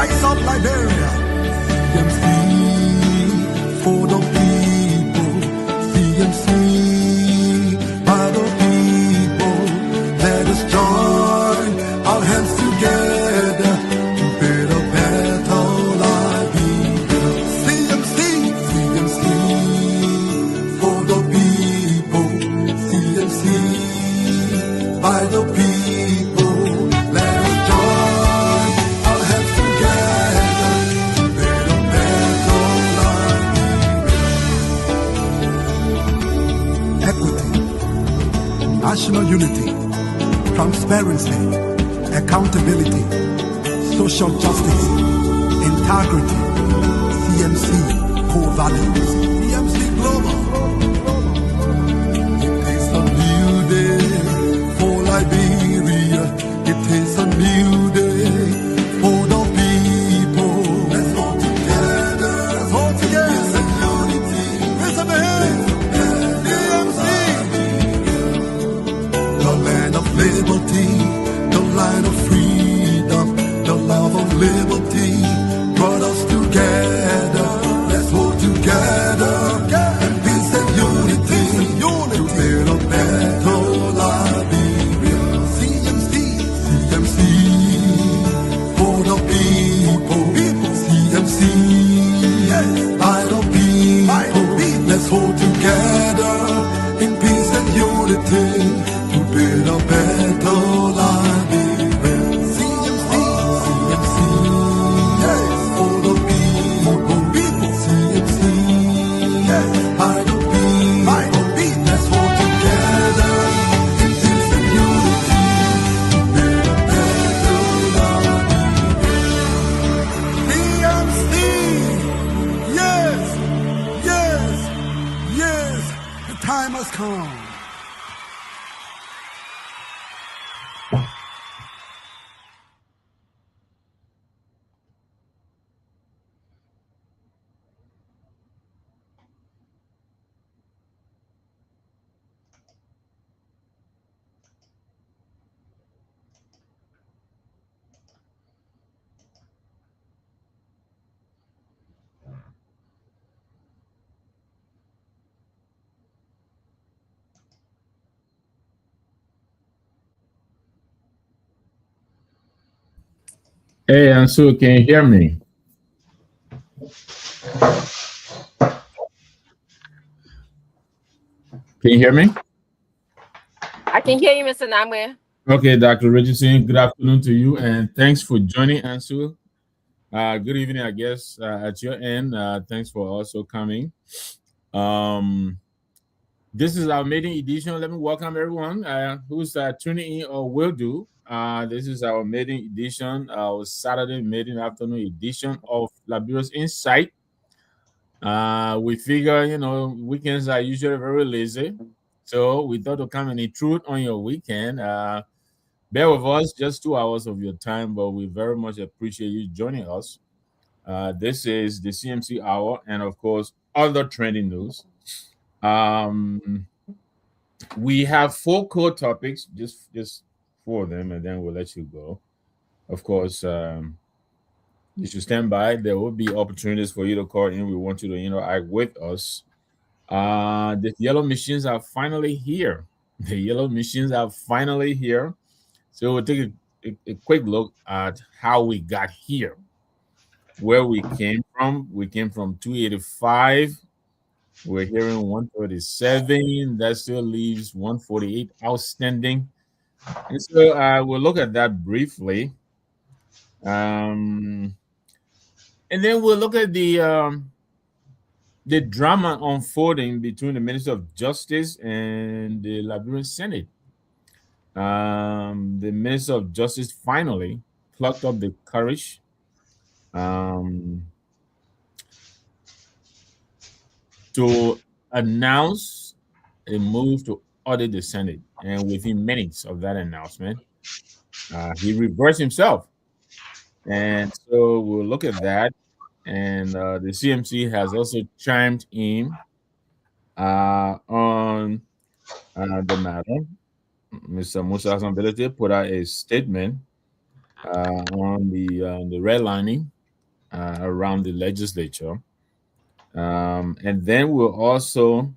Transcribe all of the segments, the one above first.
Rise up, Liberia. CMC for the people. CMC by the people. Let us join our hands together to build a better Liberia. CMC, CMC for the people. CMC by the people. Let us join our hands together to build a better Liberia. Equity, national unity, transparency, accountability, social justice, integrity, CMC core values, CMC global. It is a new day for Liberia. It is a new day for the people. Let's all together. Let's all together. It's a unity. Raise up your hands. CMC. The land of liberty, the land of freedom, the love of liberty brought us together. Let's hold together in peace and unity to build a better Liberia. CMC, CMC for the people. CMC by the people. Let's hold together in peace and unity to build a better Liberia. CMC, CMC for the people. CMC by the people. Let's hold together in peace and unity to build a better Liberia. CMC, yes, yes, yes, the time has come. Hey, Ansu, can you hear me? Can you hear me? I can hear you, Mr. Namwe. Okay, Dr. Richardson, good afternoon to you, and thanks for joining, Ansu. Good evening, I guess, at your end. Thanks for also coming. This is our maiden edition. Let me welcome everyone who's tuning in or will do. This is our maiden edition, our Saturday maiden afternoon edition of Liberia's Insight. We figure, weekends are usually very lazy. So we thought to come and intrude on your weekend. Bear with us, just 2 hours of your time, but we very much appreciate you joining us. This is the CMC Hour, and of course, other trending news. We have 4 core topics, just 4 of them, and then we'll let you go. Of course, you should stand by. There will be opportunities for you to call in. We want you to interact with us. The yellow machines are finally here. The yellow machines are finally here. So we'll take a quick look at how we got here. Where we came from. We came from 285. We're hearing 137. That still leaves 148 outstanding. And so we'll look at that briefly. And then we'll look at the drama unfolding between the Minister of Justice and the Liberian Senate. The Minister of Justice finally plucked up the courage to announce a move to audit the Senate. And within minutes of that announcement, he reversed himself. And so we'll look at that. And the CMC has also chimed in on the matter. Mr. Musa Asambelete put out a statement on the redlining around the legislature. And then we'll also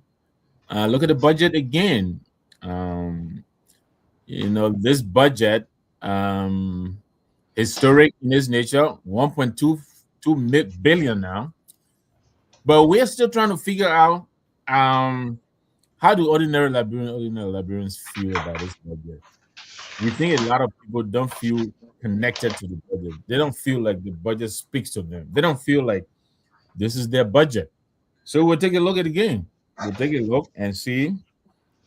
look at the budget again. Um, this budget, um, historic in its nature, 1.22 billion now. But we're still trying to figure out how do ordinary Liberians feel about this budget. We think a lot of people don't feel connected to the budget. They don't feel like the budget speaks to them. They don't feel like this is their budget. So we'll take a look at the game. We'll take a look and see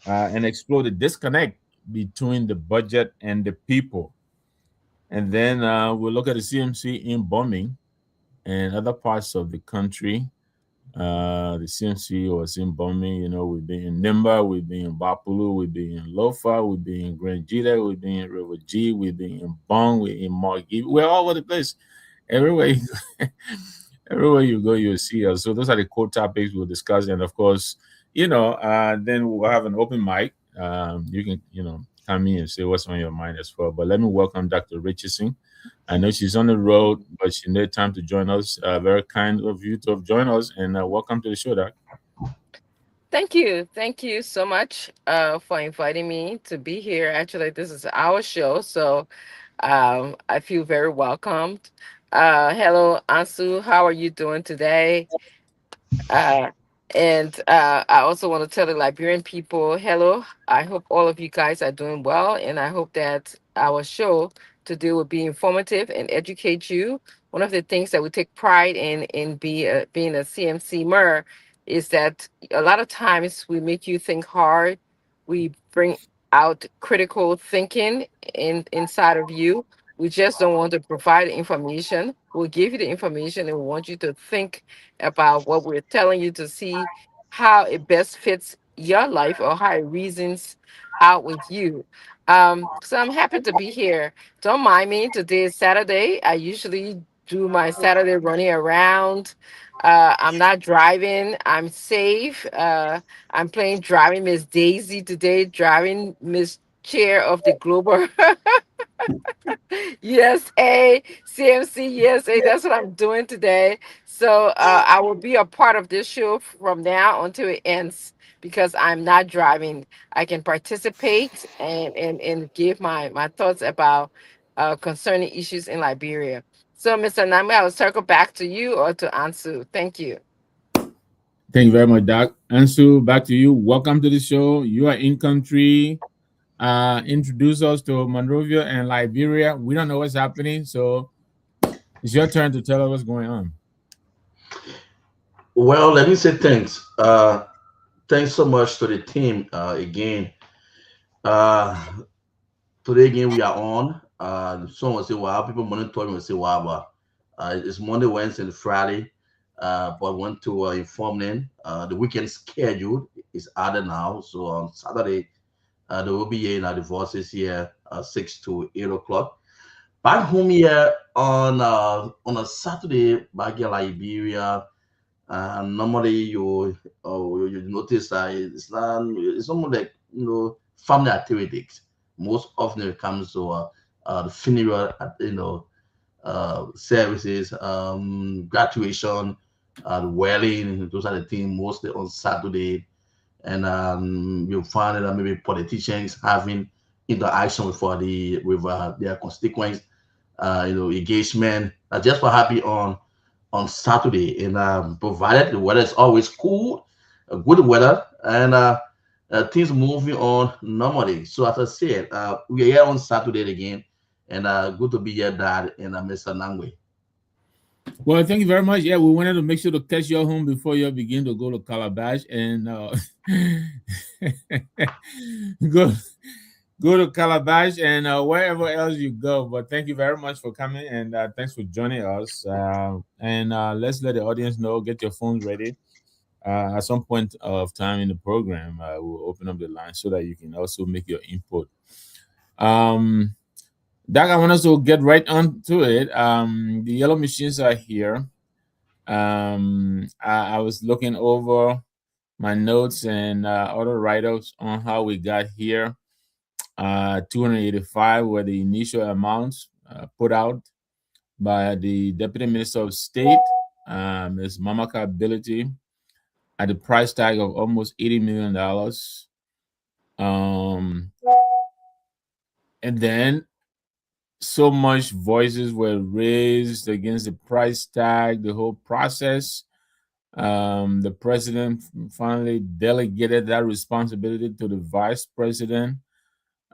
and explore the disconnect between the budget and the people. And then we'll look at the CMC in bombing and other parts of the country. The CMC was in bombing. We've been in Nimba, we've been in Bapulu, we've been in Lofa, we've been in Grand Jita, we've been in River G, we've been in Bong, we're in Margee. We're all over the place. Everywhere you go, everywhere you go, you'll see us. So those are the core topics we'll discuss. And of course, then we'll have an open mic. You can, come in and say what's on your mind as well. But let me welcome Dr. Richardson. I know she's on the road, but she made time to join us. Very kind of you to have joined us, and welcome to the show, Doc. Thank you. Thank you so much for inviting me to be here. Actually, this is our show, so I feel very welcomed. Hello, Ansu. How are you doing today? Uh, and I also want to tell the Liberian people hello. I hope all of you guys are doing well, and I hope that our show today will be informative and educate you. One of the things that we take pride in being a CMC MER is that a lot of times we make you think hard. We bring out critical thinking inside of you. We just don't want to provide information. We'll give you the information and we want you to think about what we're telling you to see how it best fits your life or how it reasons out with you. So I'm happy to be here. Don't mind me. Today is Saturday. I usually do my Saturday running around. I'm not driving. I'm safe. I'm playing driving Miss Daisy today, driving Miss Chair of the Global USA, CMC USA. That's what I'm doing today. So I will be a part of this show from now until it ends because I'm not driving. I can participate and give my thoughts about concerning issues in Liberia. So, Mr. Nami, I will circle back to you or to Ansu. Thank you. Thank you very much, Doc. Ansu, back to you. Welcome to the show. You are in country. Introduce us to Monrovia and Liberia. We don't know what's happening, so it's your turn to tell us what's going on. Well, let me say thanks. Thanks so much to the team again. Uh, Today again we are on. Someone will say, "Wow." People monitor me will say, "Wow, wow." It's Monday, Wednesday, and Friday. But I want to inform them the weekend schedule is added now. So on Saturday, there will be here in our divorces here 6 to 8 o'clock. Back home here on a Saturday back in Liberia. Normally you notice that it's almost like family activities. Most often it comes to the funeral, services, graduation, the wedding. Those are the things mostly on Saturday, and you'll find that maybe politicians having interaction with their constituents, engagement. Just for happy on Saturday, and provided the weather is always cool, good weather, and things moving on normally. So as I said, we are here on Saturday again, and good to be here, Dad, and Mr. Nangwe. Well, thank you very much. Yeah, we wanted to make sure to catch you home before you begin to go to Calabash and go go to Calabash and wherever else you go. But thank you very much for coming and thanks for joining us. And let's let the audience know. Get your phones ready. At some point of time in the program, we'll open up the line so that you can also make your input. Um, Doc, I want us to get right on to it. The yellow machines are here. I was looking over my notes and other write-ups on how we got here. 285 were the initial amounts put out. by the Deputy Minister of State, Ms. Mamaka Ability, at the price tag of almost $80 million. Um, and then so much voices were raised against the price tag, the whole process. The president finally delegated that responsibility to the vice president.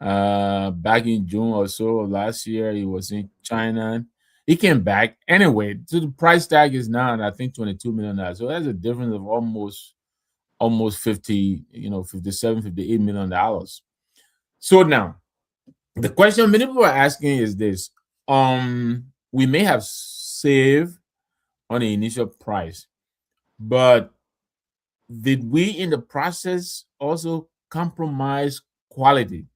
Back in June or so of last year, he was in China. He came back anyway. So the price tag is now, I think, $22 million. So that's a difference of almost 50, 57, $58 million. So now the question many people are asking is this: we may have saved on the initial price, but did we in the process also compromise quality?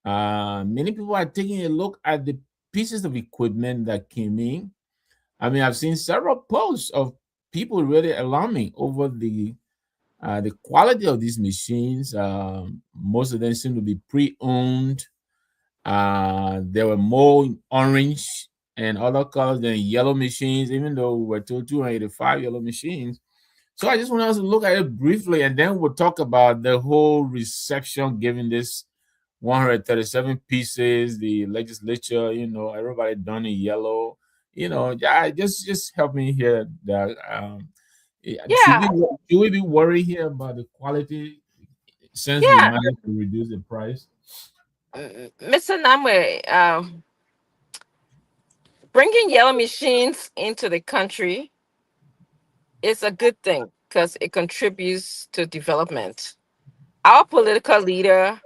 Many people are taking a look at the pieces of equipment that came in. I mean, I've seen several posts of people really alarming over the quality of these machines. Most of them seem to be pre-owned. There were more orange and other colors than yellow machines, even though we were told 285 yellow machines. So I just want us to look at it briefly, and then we'll talk about the whole reception given this 137 pieces, the legislature, everybody done in yellow. Yeah, just help me here. That should Yeah, we be worried here about the quality since we yeah. managed to reduce the price? Mr. Namwe, bringing yellow machines into the country is a good thing because it contributes to development. Our political leader,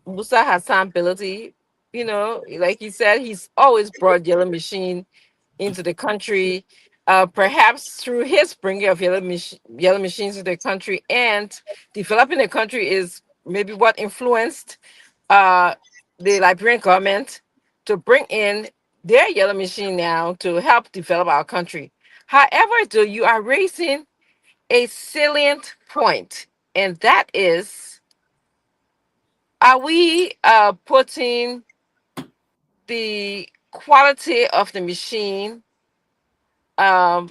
Musa Hassan Ability, like he said, he's always brought yellow machine into the country. Perhaps through his bringing of yellow machines to the country and developing the country is maybe what influenced uh, the Liberian government to bring in their yellow machine now to help develop our country. However, though, you are raising a salient point, and that is, are we putting the quality of the machine um,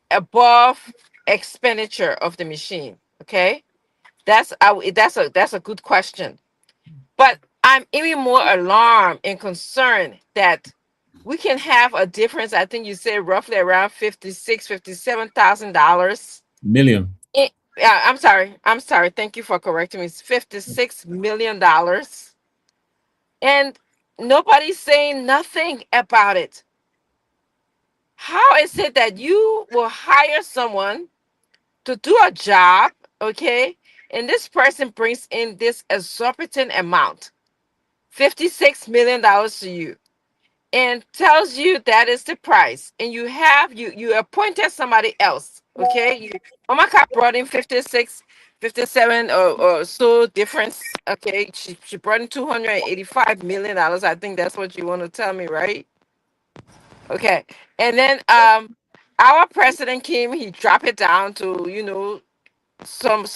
above expenditure of the machine? Okay, that's a good question. But I'm even more alarmed and concerned that we can have a difference. I think you said roughly around 56, $57,000. Million. Yeah, I'm sorry. I'm sorry. Thank you for correcting me. It's $56 million, and nobody's saying nothing about it. How is it that you will hire someone to do a job, okay, and this person brings in this exorbitant amount, $56 million to you, and tells you that is the price, and you appointed somebody else, okay? Omaka brought in 56, 57 or so difference, okay? She brought in $285 million. I think that's what you want to tell me, right? Okay. And then our president came, he dropped it down to, some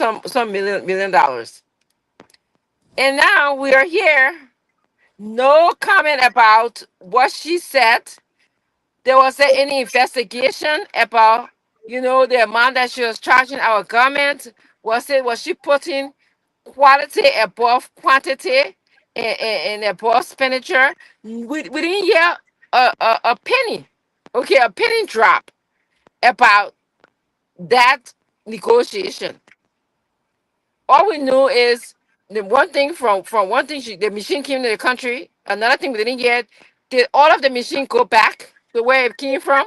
million dollars. And now we are here. No comment about what she said. There wasn't any investigation about, the amount that she was charging our government. Was she putting quality above quantity and above expenditure? We didn't hear a penny. Okay, a penny drop about that negotiation. All we know is the one thing from one thing the machine came to the country. Another thing we didn't get, did all of the machine go back to where it came from?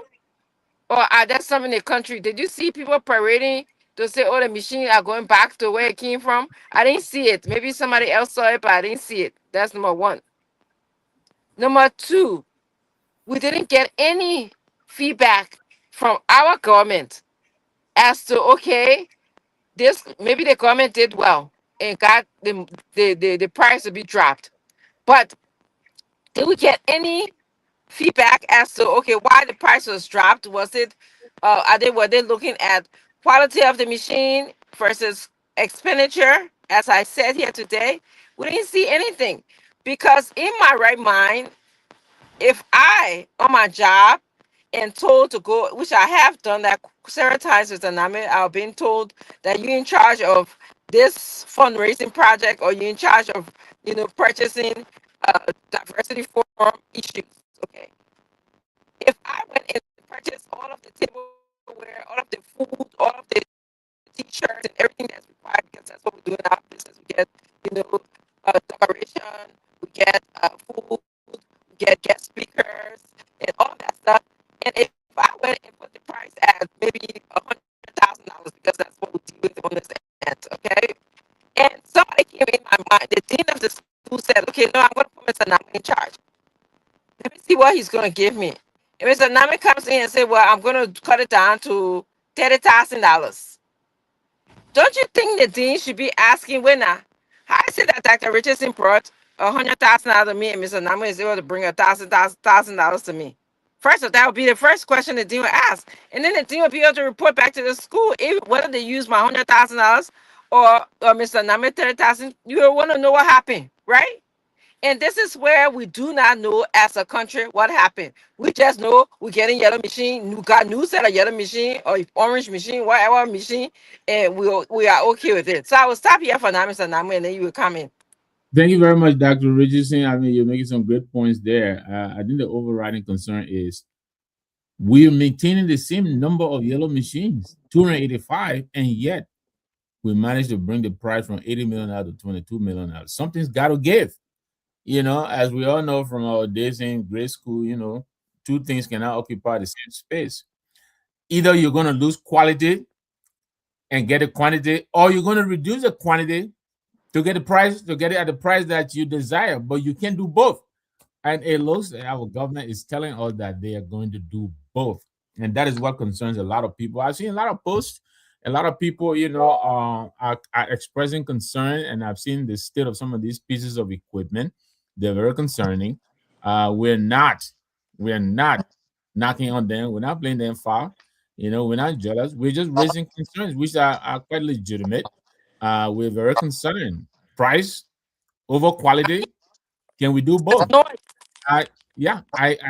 Or are there some in the country? Did you see people parading to say, oh, the machines are going back to where it came from? I didn't see it. Maybe somebody else saw it, but I didn't see it. That's number one. Number two, we didn't get any feedback from our government as to, okay, this maybe the government did well and got the price to be dropped. But did we get any feedback as to, okay, why the price was dropped? Was it were they looking at quality of the machine versus expenditure? As I said here today, we didn't see anything, because in my right mind, if I on my job and told to go, which I have done that several times with Anami, I've been told that you're in charge of this fundraising project, or you're in charge of, purchasing diversity forum issues. Okay, if I went and purchased all of the tableware, all of the food, all of the t-shirts and everything that's required, because that's what we do in our business. We get, you know, decoration, we get food, we get guest speakers, and all that stuff. And if I went and put the price at maybe $100,000, because that's what we deal with on this end, okay? And somebody came in my mind, the dean of the school said, okay, no, I'm going to put Mr. Nami in charge. Let me see what he's going to give me. And Mr. Nami comes in and said, well, I'm going to cut it down to $30,000. Don't you think the dean should be asking, when how is it that Dr. Richardson brought $100,000 to me and Mr. Nami is able to bring $1,000 to me? First, that would be the first question the dean would ask. And then the dean would be able to report back to the school, whether they use my $100,000 or Mr. Nami 30,000. You will want to know what happened, right? And this is where we do not know as a country what happened. We just know we're getting yellow machine, we got new set of yellow machine or orange machine, whatever machine, and we are okay with it. So I will stop here for now, Mr. Namu, and then you will come in. Thank you very much, Dr. Richardson. I mean, you're making some great points there. I think the overriding concern is we're maintaining the same number of yellow machines, 285, and yet we managed to bring the price from 80 million out to 22 million out. Something's got to give. As we all know from our days in grade school, two things cannot occupy the same space. Either you're going to lose quality and get a quantity, or you're going to reduce the quantity to get the price, to get it at the price that you desire, but you can't do both. And it looks like our government is telling us that they are going to do both. And that is what concerns a lot of people. I've seen a lot of posts, a lot of people, are expressing concern, and I've seen the state of some of these pieces of equipment. They're very concerning. We're not knocking on them. We're not playing them far. We're not jealous. We're just raising concerns, which are quite legitimate. We're very concerned. Price over quality. Can we do both? No, I Yeah, I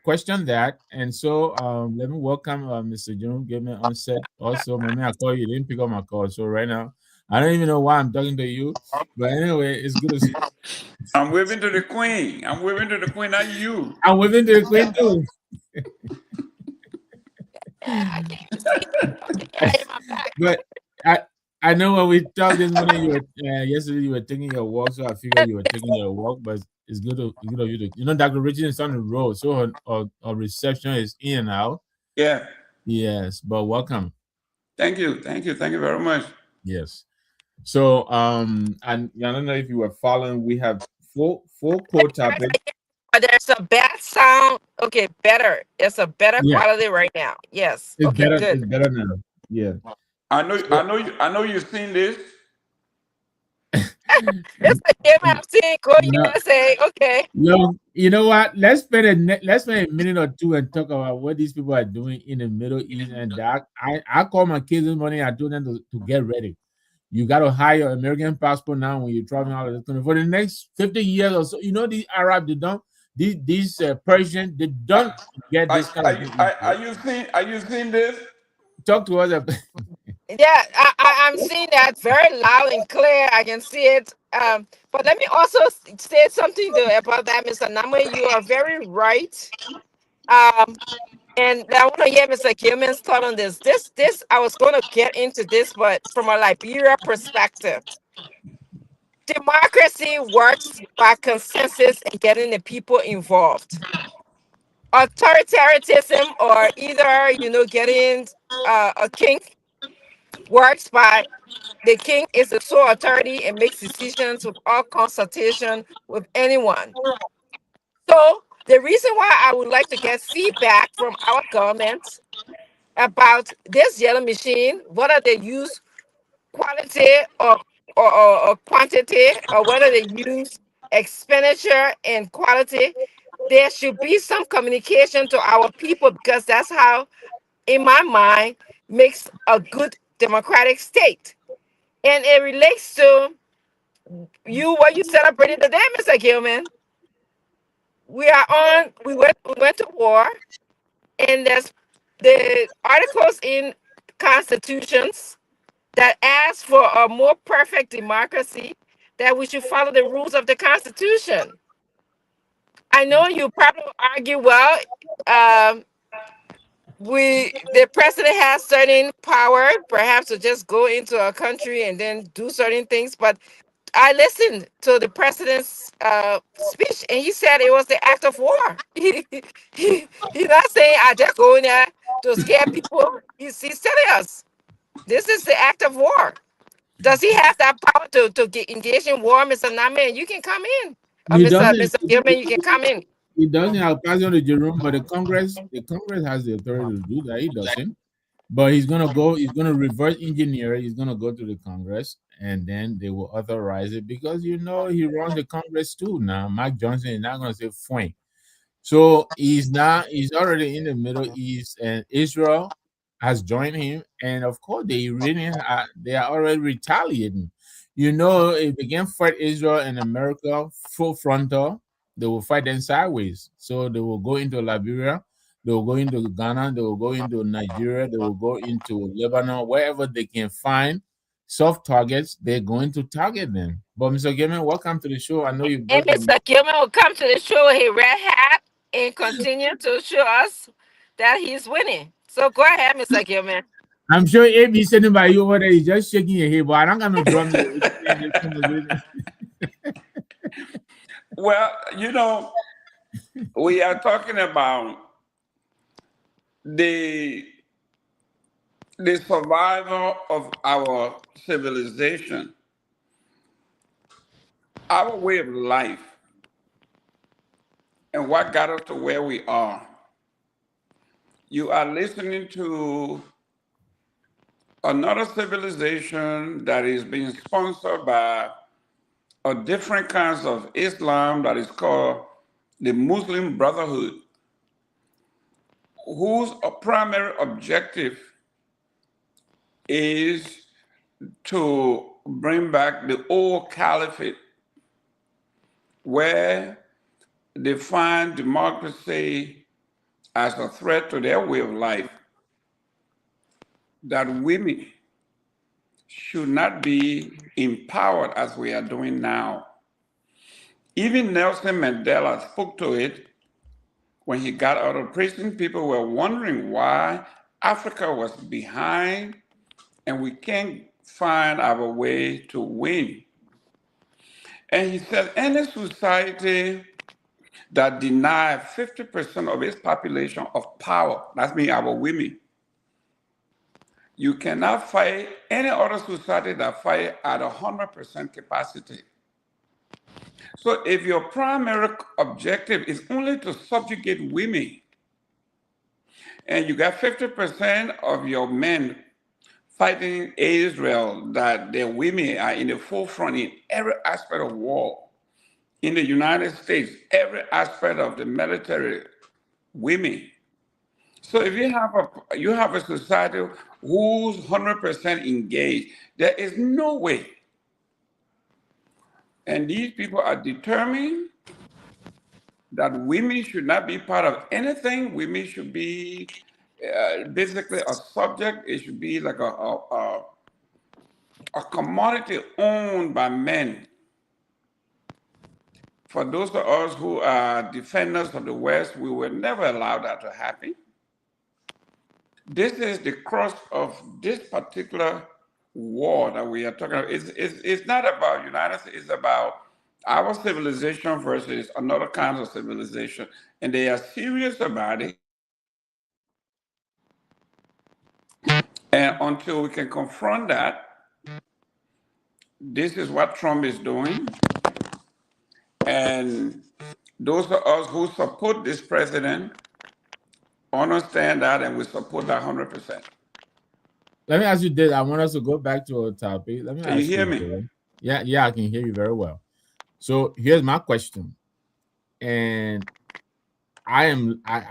question that, and so let me welcome Mr. June. Give me onset. Also, my man, I call you. Didn't pick up my call, so right now I don't even know why I'm talking to you. But anyway, it's good to see. I'm waving to the queen. I'm waving to the queen, not you. I'm within the queen too. I can't even see it. Okay, I am back. But I I know when we talked this morning, yesterday you were taking your walk, so I figured you were taking your walk. But it's good of you to, Dr. Richard is on the road, so her reception is in and out. Yeah. Yes, but welcome. Thank you. Thank you. Thank you very much. Yes. So and I don't know if you were following. We have four core topics. There's a bad sound. Okay, better. It's a better Yeah, quality right now. Yes. it's Okay, better. good. It's better now. Yeah. So I know you've seen this. It's the game I've seen. Go no, USA. Okay. no, you know what? Let's spend a minute or two and talk about what these people are doing in the Middle East. And that I call my kids this morning. I told them to get ready. You got to hire your American passport now when you're traveling out of the country for the next 50 years or so. These Arab, they don't, these Persian, they don't get this kind of thing into it. Are you seeing this? Talk to us. Yeah, I'm seeing that very loud and clear. I can see it. But let me also say something about that, Mr. Namwe. You are very right. Um, and I want to hear Mr. Gilman's thought on this. I was going to get into this, but from a Liberia perspective, democracy works by consensus and getting the people involved. Authoritarianism, or either getting a king, works by the king is the sole authority and makes decisions without consultation with anyone. So the reason why I would like to get feedback from our government about this yellow machine, whether they use quality or quantity, or whether they use expenditure and quality, there should be some communication to our people, because that's how, in my mind, makes a good democratic state. And it relates to what you celebrated today, Mr. Gilman. we went to war, and there's the articles in constitutions that ask for a more perfect democracy, that we should follow the rules of the Constitution. I know you probably argue, well, um, the president has certain power, perhaps to just go into a country and then do certain things. But I listened to the president's speech, and he said it was the act of war. He's not saying I just go in there to scare people. He's telling us this is the act of war. Does he have that power to get engaged in war, Mr. Naman? You can come in. He doesn't. Mr. Gilman, you can come in. He doesn't have pass on to Jerome, but the Congress has the authority to do that. He doesn't. But he's gonna go. He's gonna reverse engineer it. He's gonna go to the Congress, and then they will authorize it because he runs the Congress too. Now, Mike Johnson is not gonna say fine. So he's already in the Middle East, and Israel has joined him. And of course, they are already retaliating. If they can fight Israel and America full frontal, they will fight them sideways. So they will go into Liberia, they will go into Ghana, they will go into Nigeria, they will go into Lebanon, wherever they can find soft targets, they're going to target them. But Mr. Gamer, welcome to the show. I know you And brought the Mr. Gilman will come to the show with his red hat and continue to show us that he's winning. So go ahead, Mr. Gilman. I'm sure AB sitting by you over there, he's just shaking your head, but I don't got no drum to explain this conversation. Well, we are talking about the the survival of our civilization, our way of life, and what got us to where we are. You are listening to another civilization that is being sponsored by a different kinds of Islam that is called the Muslim Brotherhood, whose primary objective is to bring back the old caliphate where they find democracy as a threat to their way of life, that women should not be empowered as we are doing now. Even Nelson Mandela spoke to it when he got out of prison. People were wondering why Africa was behind and we can't find our way to win. And he said, any society that denies 50% of its population of power, that's mean our women, you cannot fight any other society that fight at 100% capacity. So if your primary objective is only to subjugate women, and you got 50% of your men fighting Israel, that their women are in the forefront in every aspect of war. In the United States, every aspect of the military, women. So if you have a society who's 100% engaged, there is no way. And these people are determined that women should not be part of anything. Women should be basically a subject. It should be like a commodity owned by men. For those of us who are defenders of the West, we will never allow that to happen. This is the crux of this particular war that we are talking about. It's not about United States, it's about our civilization versus another kind of civilization. And they are serious about it. And until we can confront that, this is what Trump is doing. And those of us who support this president understand that, and we support that 100%. Let me ask you this. I want us to go back to our topic. Let me Can you ask hear you, me? Joe. Yeah, I can hear you very well. So here's my question. And I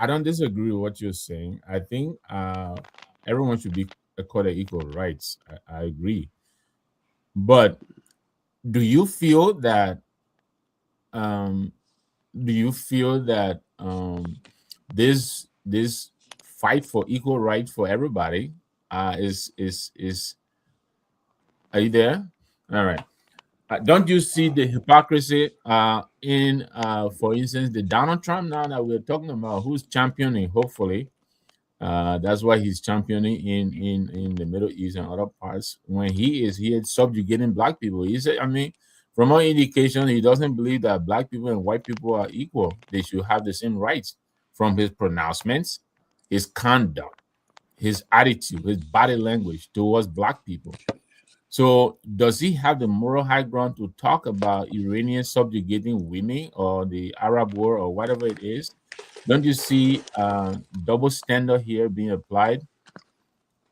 don't disagree with what you're saying. I think everyone should be accorded equal rights. I agree. But do you feel that do you feel that this fight for equal rights for everybody is are you there? All right. Don't you see the hypocrisy in for instance the Donald Trump now that we're talking about who's championing hopefully that's why he's championing in the Middle East and other parts when he is here subjugating black people. He said, I mean, from all indication, he doesn't believe that black people and white people are equal. They should have the same rights from his pronouncements, his conduct, his attitude, his body language towards black people. So does he have the moral high ground to talk about Iranians subjugating women or the Arab war or whatever it is? Don't you see double standard here being applied?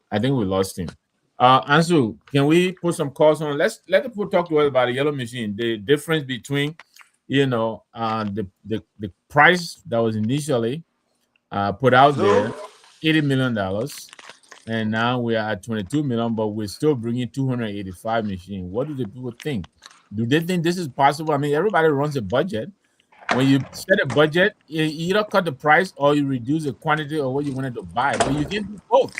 I think we lost him. Ansu, can we put some calls on? Let the people talk to us about the yellow machine. The difference between, the price that was initially put out there, $80 million, and now we are at 22 million, but we're still bringing 285 machines. What do the people think? Do they think this is possible? I mean, everybody runs a budget. When you set a budget, you either cut the price or you reduce the quantity of what you wanted to buy, but you can do both.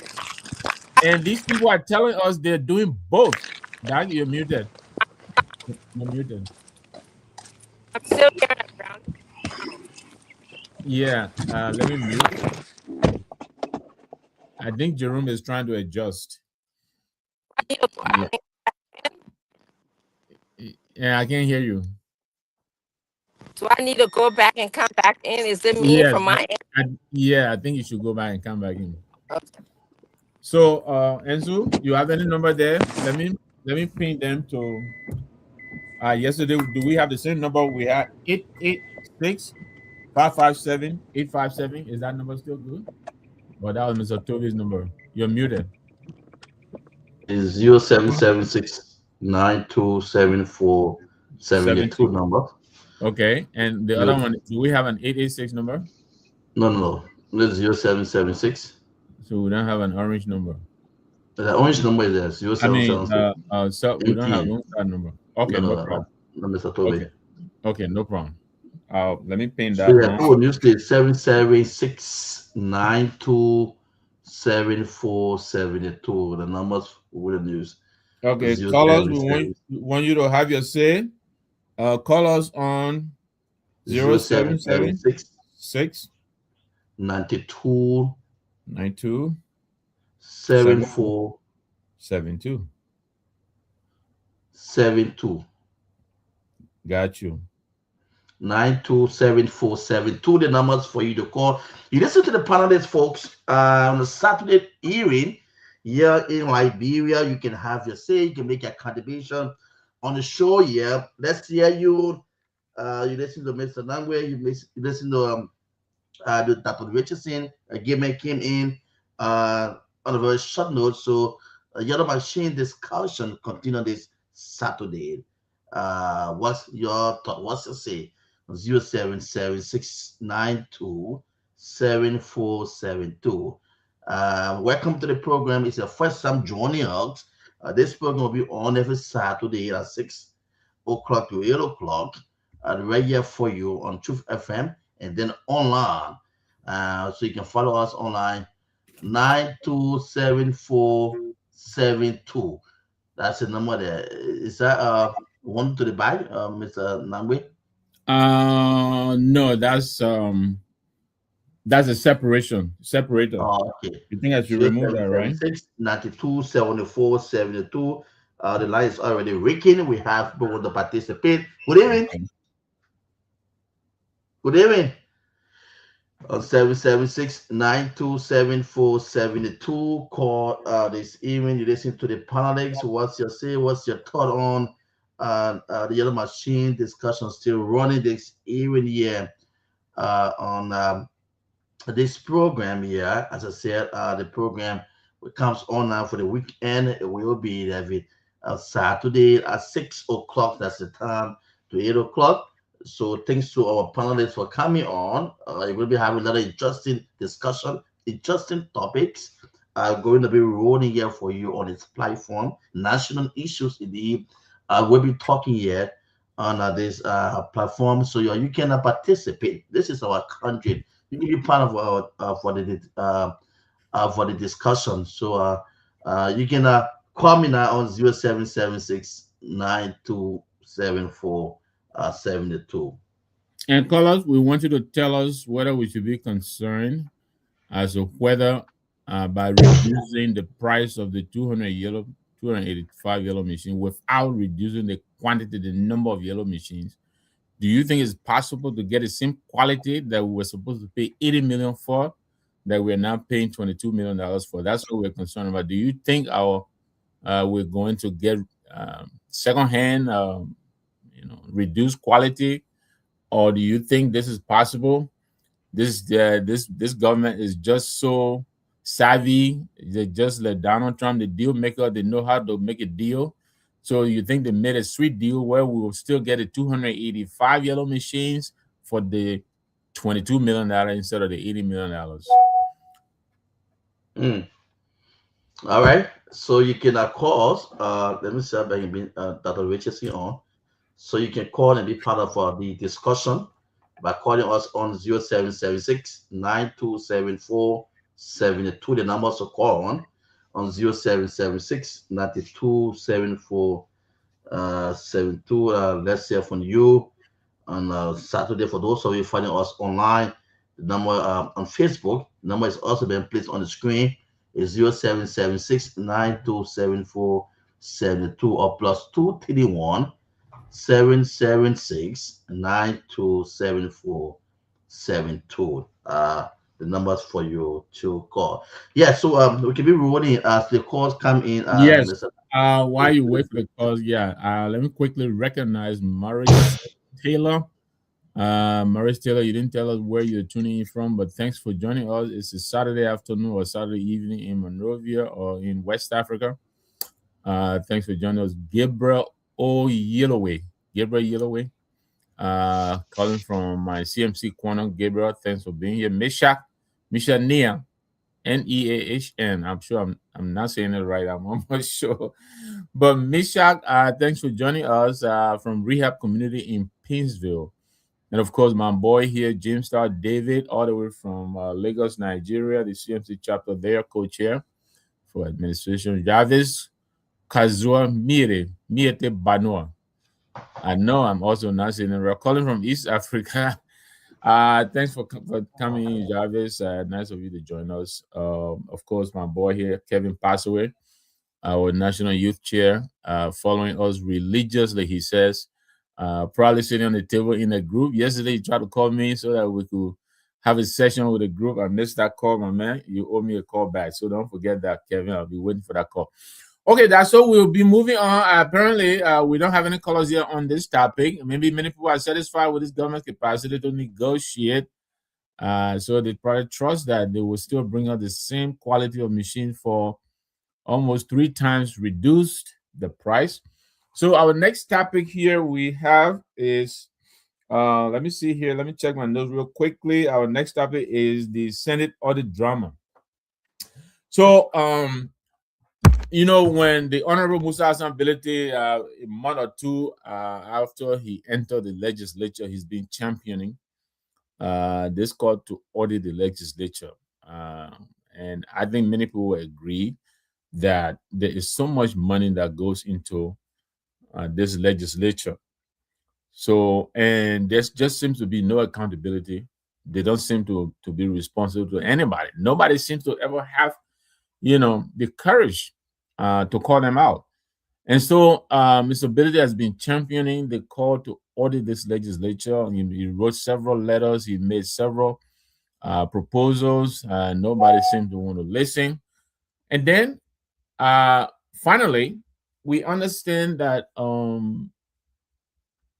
And these people are telling us they're doing both. Doug, you're muted. You're muted. I'm still here around. Yeah, let me mute. I think Jerome is trying to adjust. Yeah, yeah, I can't hear you. Do I need to go back and come back in? Is it me Yes, from my end? I think you should go back and come back in. Okay. So, Enzo, you have any number there? Let me pin them to. Yesterday, do we have the same number? We had 886-557-857. Is that number still good? Well, that was Mr. Toby's number. You're muted. Is 0776927472 number. Okay, and the other one, do we have an 886 number? No. This is 0776. So we don't have an orange number. The orange number is there. I mean, 0776. so we don't have that number. Okay, no problem. No, Mr. Toby. Okay, no problem. Let me pin So that yeah, down. news state 776927472. The numbers with the news. Okay, call us. We want you to have your say. Call us on 0776 92 92 74 72. 72. Got you. 927472. The numbers for you to call. You listen to the panelists, folks. On the Saturday evening here in Liberia, you can have your say. You can make your contribution on the show here. Let's hear you. You listen to Mr. Nangwe. You listen to Dr. Richardson. Gimmick came in on a very short note. So Yellow Machine discussion continue this Saturday. What's your thought? What's your say? 0776927472. Welcome to the program. It's your first time joining us. This program will be on every Saturday at 6 o'clock to 8 o'clock. Right here for you on Truth FM and then online. So you can follow us online 927472. That's the number there. Is that one to the back, Mr. Nangwe? No, that's a separator. Oh, okay. You think I should remove that, right? 92 74 72. The line is already ringing. We have people to participate. Good evening. Good evening. On 776-927-472. Call this evening. You listen to the panelists. What's your say? What's your thought on the Yellow Machine discussion still running this evening here on this program here? As I said, the program comes on now for the weekend. It will be every Saturday at 6 o'clock. That's the time to 8 o'clock. So thanks to our panelists for coming on. We'll be having a lot of interesting discussion, interesting topics going to be rolling here for you on its platform. National issues indeed. We'll be talking here on this platform, so you can participate. This is our country. You can be part of our for the discussion. So you can call me now on 0776 9274 72. And callers, we want you to tell us whether we should be concerned as to whether by reducing the price of the 285 yellow machine without reducing the quantity, the number of yellow machines, do you think it's possible to get the same quality that we were supposed to pay 80 million for, that we're now paying $22 million for? That's what we're concerned about. Do you think our we're going to get secondhand, reduced quality, or do you think this is possible? This government is just so savvy. They just let Donald Trump, the deal maker. They know how to make a deal. So you think they made a sweet deal where we will still get the 285 yellow machines for the $22 million instead of the $80 million? Mm. All right. So you can call us. Let me see if I can be Dr. Richardson on. So you can call and be part of the discussion by calling us on 0776 9274 72. The numbers to call on 0776 9274 72. Let's hear from you on Saturday. For those of you finding us online, the number on Facebook, the number is also been placed on the screen. Is 0776 9274 72, or plus 231 776 9274 72. The numbers for you to call. Yeah, so we can be rolling as the calls come in. Yes. Mr. While you wait for the calls, let me quickly recognize Maurice Taylor. Maurice Taylor, you didn't tell us where you're tuning in from, but thanks for joining us. It's a Saturday afternoon or Saturday evening in Monrovia or in West Africa. Thanks for joining us. Gabriel Yellowway. Calling from my CMC corner. Gabriel, thanks for being here. Mishania, Neahn. I'm sure I'm not saying it right. I'm almost sure. But Mishak, thanks for joining us from Rehab Community in Pinsville. And of course, my boy here, James Star David, all the way from Lagos, Nigeria, the CMC chapter there, co-chair for administration. Jarvis Kazua Miete Banua. I know I'm also not saying it right. Calling from East Africa. Thanks for coming in, Jarvis. Nice of you to join us. Of course, my boy here, Kevin Passaway, our National Youth Chair, following us religiously, he says. Probably sitting on the table in a group. Yesterday, he tried to call me so that we could have a session with the group. I missed that call, my man. You owe me a call back. So don't forget that, Kevin. I'll be waiting for that call. Okay, that's all. We'll be moving on. Apparently, we don't have any callers here on this topic. Maybe many people are satisfied with this government's capacity to negotiate. So they probably trust that they will still bring out the same quality of machine for almost 3 times reduced the price. So our next topic here we have is, let me see here. Let me check my notes real quickly. Our next topic is the Senate audit drama. So, when the Honorable Musa Hassan Bility, a month or two after he entered the legislature, he's been championing this call to audit the legislature. And I think many people will agree that there is so much money that goes into this legislature. So, and there just seems to be no accountability. They don't seem to be responsible to anybody. Nobody seems to ever have, the courage to call them out. And so, Mr. Bility has been championing the call to audit this legislature. He wrote several letters. He made several proposals. Nobody seemed to want to listen. And then, finally, we understand that the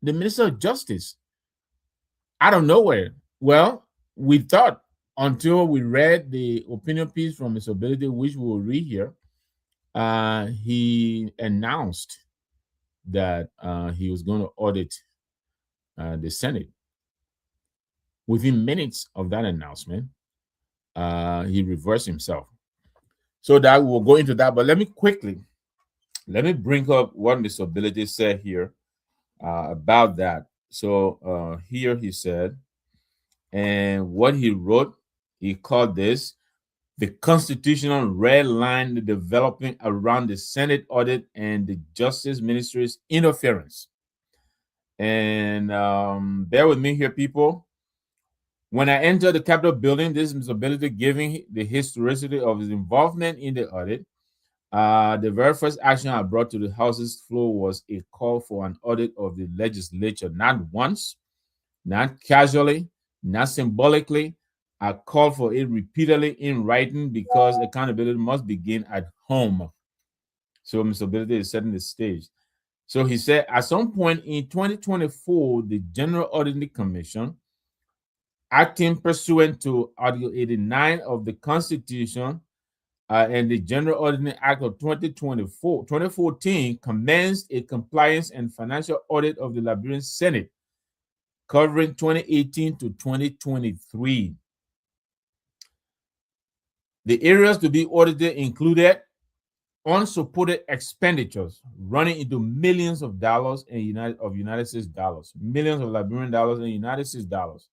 Minister of Justice, out of nowhere, well, we thought until we read the opinion piece from Mr. Bility, which we will read here, he announced that he was going to audit the Senate. Within minutes of that announcement, he reversed himself. So that we'll go into that. But let me bring up what Mr. Bility said here about that. So here he said, and what he wrote, he called this the constitutional red line developing around the Senate audit and the Justice Ministry's interference. And bear with me here, people. When I entered the Capitol building, this is Mr. Benedict giving the historicity of his involvement in the audit. The very first action I brought to the House's floor was a call for an audit of the legislature, not once, not casually, not symbolically. I called for it repeatedly in writing because accountability must begin at home. So Mr. Benedict is setting the stage. So he said, at some point in 2024, the General Auditing Commission, acting pursuant to Article 89 of the Constitution and the General Auditing Act of 2014, commenced a compliance and financial audit of the Liberian Senate covering 2018 to 2023. The areas to be audited included unsupported expenditures running into millions of dollars in United States dollars, millions of Liberian dollars in United States dollars.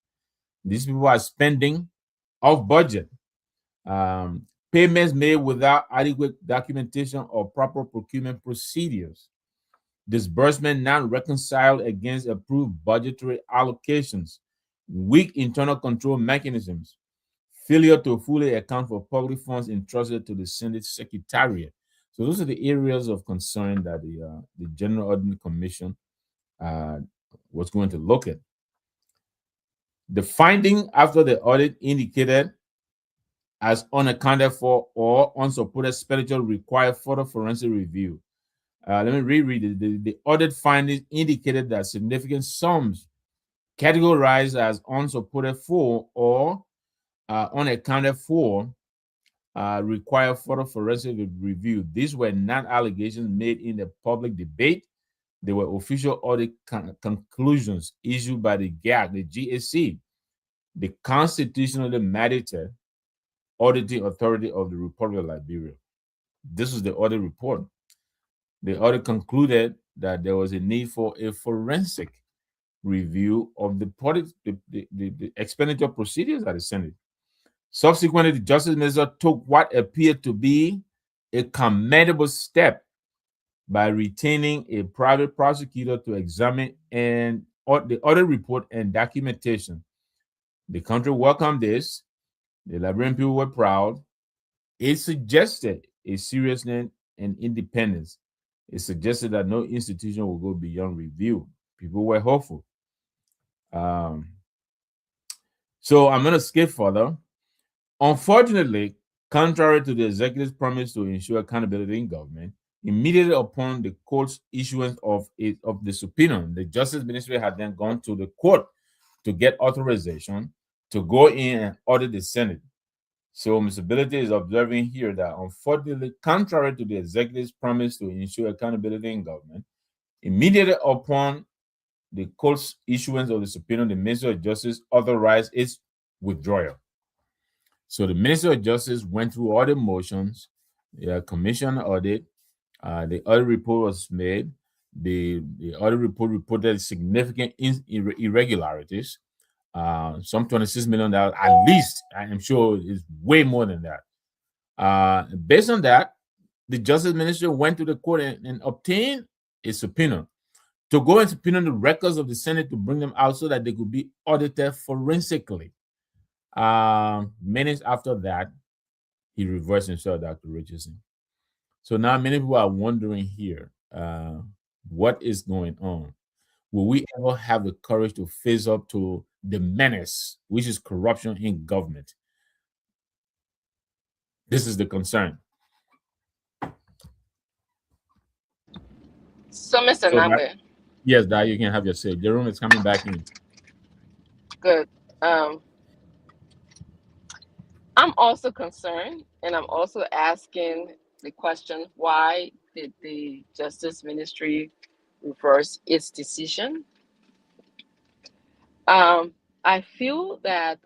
These people are spending off budget. Payments made without adequate documentation or proper procurement procedures. Disbursement not reconciled against approved budgetary allocations. Weak internal control mechanisms. Failure to fully account for public funds entrusted to the Senate Secretariat. So those are the areas of concern that the General Auditing Commission was going to look at. The finding after the audit indicated as unaccounted for or unsupported expenditure require further forensic review. Let me reread it. The audit findings indicated that significant sums categorized as unsupported for or unaccounted for require further forensic review. These were not allegations made in the public debate. They were official audit conclusions issued by the GAC, the GAC, the constitutionally mandated auditing authority of the Republic of Liberia. This is the audit report. The audit concluded that there was a need for a forensic review of the expenditure procedures at the Senate. Subsequently, the Justice Minister took what appeared to be a commendable step by retaining a private prosecutor to examine the audit report and documentation. The country welcomed this. The Liberian people were proud. It suggested a seriousness and independence. It suggested that no institution will go beyond review. People were hopeful. So I'm going to skip further. Unfortunately, contrary to the executive's promise to ensure accountability in government, immediately upon the court's issuance of the subpoena, the Justice Ministry had then gone to the court to get authorization to go in and audit the Senate. So Mr. Ability is observing here that unfortunately, contrary to the executive's promise to ensure accountability in government, immediately upon the court's issuance of the subpoena, the Minister of Justice authorized its withdrawal. So the Minister of Justice went through all the motions, the commission audit, the audit report was made. The audit report reported significant irregularities, some $26 million at least. I am sure it's way more than that. Based on that, the Justice Ministry went to the court and obtained a subpoena to go and subpoena the records of the Senate to bring them out so that they could be audited forensically. Minutes after that, he reversed himself, Dr. Richardson. So now many people are wondering here, what is going on? Will we ever have the courage to face up to the menace, which is corruption in government? This is the concern. So, Mr. Nambe. Yes, Dad, you can have your say. Jerome is coming back in. Good. I'm also concerned, and I'm also asking the question, why did the Justice Ministry reverse its decision? I feel that,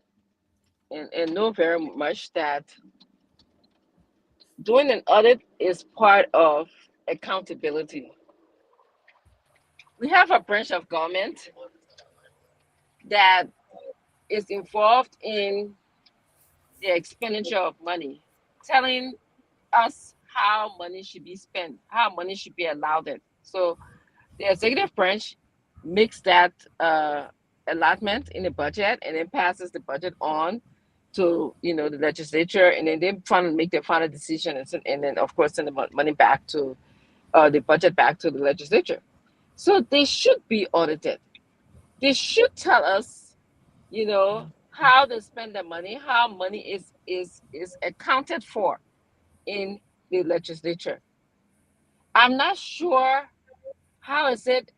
and know very much that doing an audit is part of accountability. we have a branch of government that is involved in the expenditure of money, telling us how money should be spent, how money should be allotted. So the executive branch makes that allotment in the budget and then passes the budget on to the legislature, and then they make their final decision, and then of course send the money back to the budget back to the legislature. So they should be audited. They should tell us, how they spend the money, how money is accounted for in the legislature. I'm not sure how is it.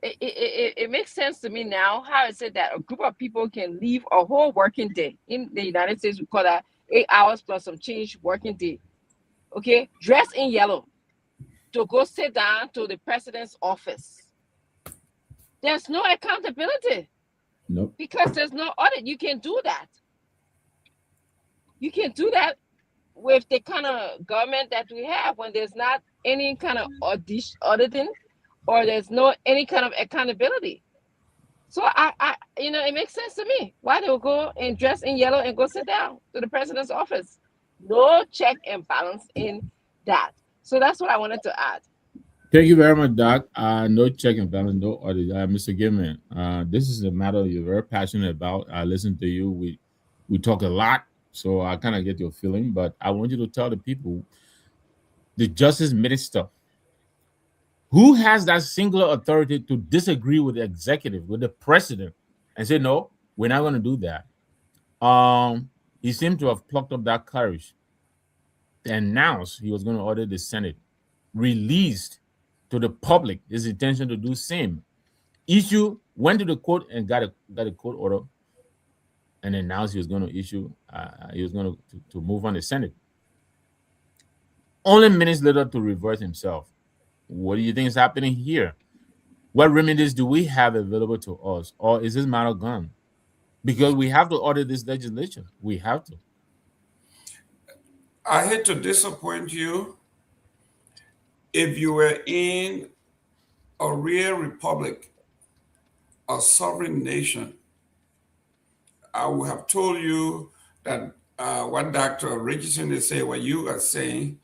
It makes sense to me now. How is it that a group of people can leave a whole working day in the United States? We call that 8 hours plus some change working day. Okay, dress in yellow to go sit down to the president's office. There's no accountability Nope. because there's no audit. You can do that. You can do that with the kind of government that we have when there's not any kind of auditing, or there's no any kind of accountability. So it makes sense to me why they will go and dress in yellow and go sit down to the president's office. No check and balance in that. So that's what I wanted to add. Thank you very much, Doc. No check and balance, no audit. Mr. Gilman, this is a matter you're very passionate about. I listen to you. We talk a lot, so I kind of get your feeling. But I want you to tell the people, the Justice Minister, who has that singular authority to disagree with the executive, with the president, and say, no, we're not going to do that. He seemed to have plucked up that courage to announce he was going to order the Senate released to the public his intention to do same. Issue went to the court and got a court order, and announced he was going to issue. He was going to move on the Senate. Only minutes later to reverse himself. What do you think is happening here? What remedies do we have available to us, or is this matter gone? Because we have to order this legislation. We have to. I hate to disappoint you. If you were in a real republic, a sovereign nation, I would have told you that what Dr. Richardson is saying, what you are saying,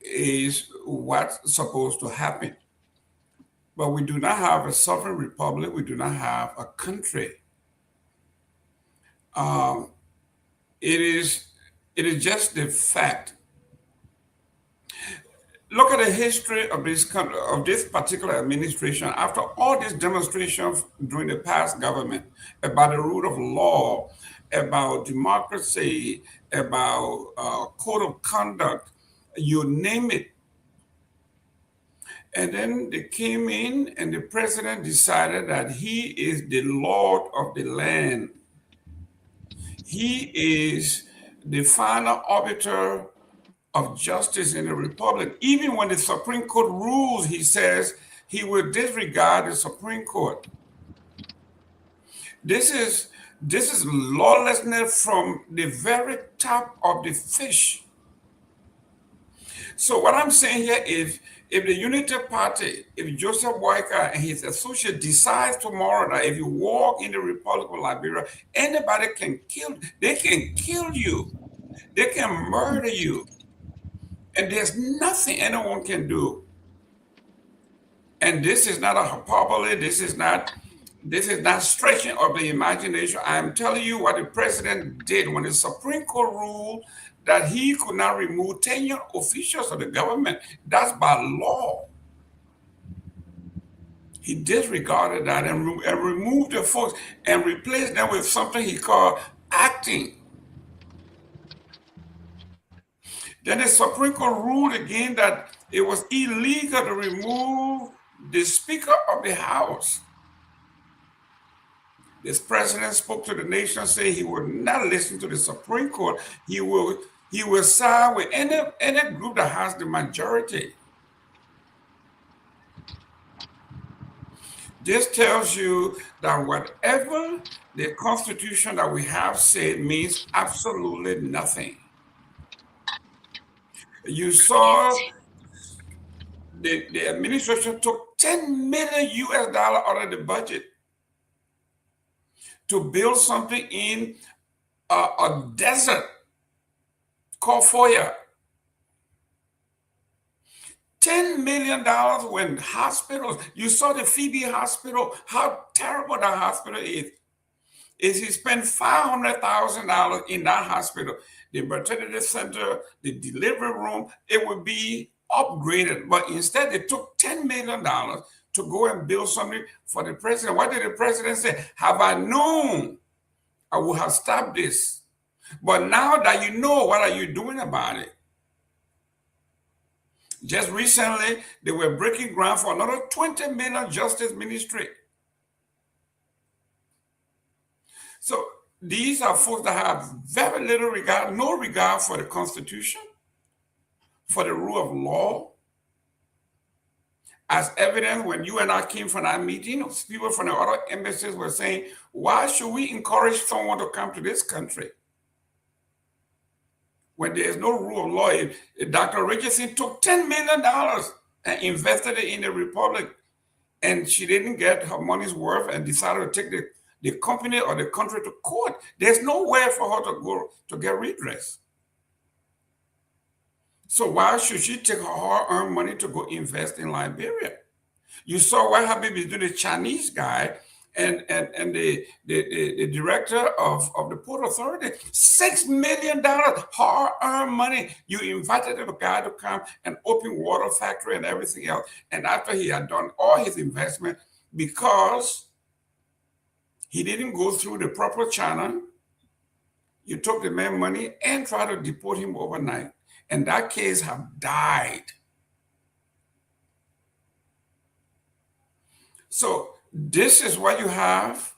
is what's supposed to happen. But we do not have a sovereign republic. We do not have a country. Um, it is just the fact. Look at the history of this particular administration. After all these demonstrations during the past government about the rule of law, about democracy, about code of conduct, you name it. And then they came in, and the president decided that he is the Lord of the land. He is the final arbiter of justice in the republic. Even when the Supreme Court rules, he says he will disregard the Supreme Court. This is lawlessness from the very top of the fish. So what I'm saying here is, if the Unity Party, if Joseph Boyka and his associate decides tomorrow that if you walk in the Republic of Liberia, anybody can kill, they can kill you, they can murder you, and there's nothing anyone can do. And this is not a hyperbole, this is not stretching of the imagination. I am telling you what the president did when the Supreme Court ruled that he could not remove tenured officials of the government. That's by law. He disregarded that and removed the folks and replaced them with something he called acting. Then the Supreme Court ruled again that it was illegal to remove the Speaker of the House. This president spoke to the nation, saying he would not listen to the Supreme Court. He will side with any group that has the majority. This tells you that whatever the Constitution that we have said means absolutely nothing. You saw the administration took 10 million US dollar out of the budget to build something in a desert called Foya. $10 million when hospitals, you saw the Phoebe hospital, how terrible that hospital is he spent $500,000 in that hospital. The maternity center, the delivery room, it would be upgraded. But instead, they took $10 million to go and build something for the president. What did the president say? Have I known, I would have stopped this. But now that you know, what are you doing about it? Just recently, they were breaking ground for another 20 million justice ministry. So these are folks that have very little regard, no regard for the Constitution, for the rule of law. As evidence, when you and I came from that meeting, people from the other embassies were saying, why should we encourage someone to come to this country when there is no rule of law? If Dr. Richardson took $10 million and invested it in the Republic, and she didn't get her money's worth and decided to take the company or the country to court, there's nowhere for her to go to get redress. So why should she take her hard-earned money to go invest in Liberia? You saw what happened between the Chinese guy and the director of the Port Authority. $6 million hard-earned money. You invited the guy to come and open water factory and everything else. And after he had done all his investment, because he didn't go through the proper channel, you took the man money and tried to deport him overnight. And that case have died. So this is what you have.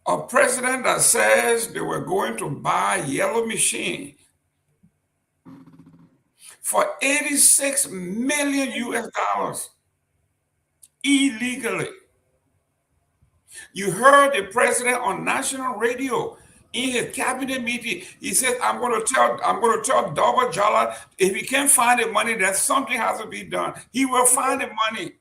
A president that says they were going to buy yellow machine for 86 million US dollars illegally. You heard the president on national radio in his cabinet meeting. He said, I'm going to tell Double Jala, if he can't find the money, then something has to be done. He will find the money.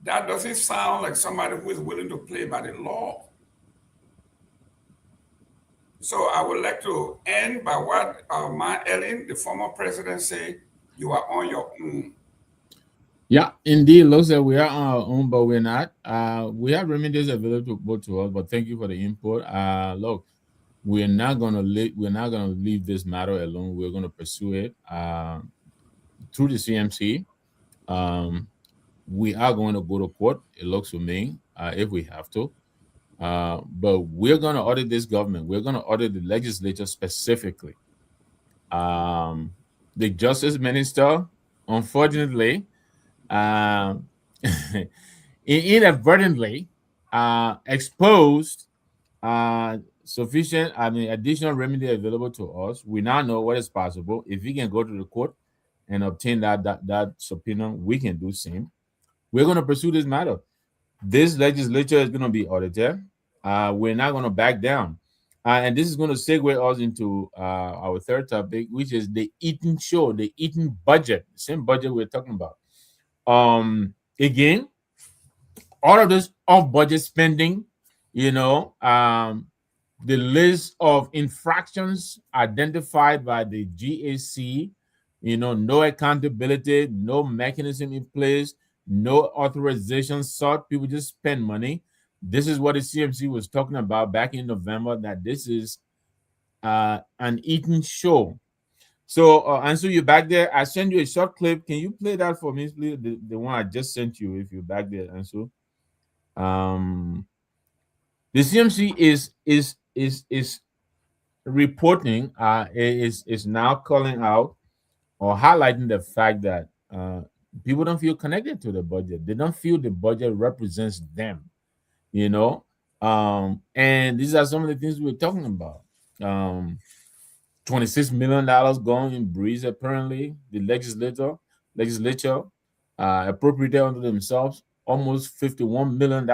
That doesn't sound like somebody who is willing to play by the law. So I would like to end by what Ma Ellen, the former president, said: you are on your own. Yeah, indeed, looks like we are on our own, but we're not. We have remedies available to us, but thank you for the input. Look, we're not gonna leave this matter alone. We're gonna pursue it through the CMC. We are going to go to court. It looks to me, if we have to. But we're going to audit this government. We're going to audit the legislature specifically. The justice minister, unfortunately, inadvertently exposed additional remedy available to us. We now know what is possible. If we can go to the court and obtain that subpoena, we can do same. We're going to pursue this matter. This legislature is going to be audited. We're not going to back down. And this is going to segue us into our third topic, which is the eating show, the eating budget, same budget we're talking about. Again, all of this off-budget spending, the list of infractions identified by the GAC, no accountability, no mechanism in place, no authorization sought. People just spend money. This is what the CMC was talking about back in November, that this is an eating show. So, Ansu, you're back there. I sent you a short clip. Can you play that for me, please? The one I just sent you, if you're back there, Ansu. The CMC is reporting, is now calling out or highlighting the fact that people don't feel connected to the budget. They don't feel the budget represents them, and these are some of the things we're talking about. $26 million going in breeze, apparently. The legislature appropriated unto themselves almost $51 million.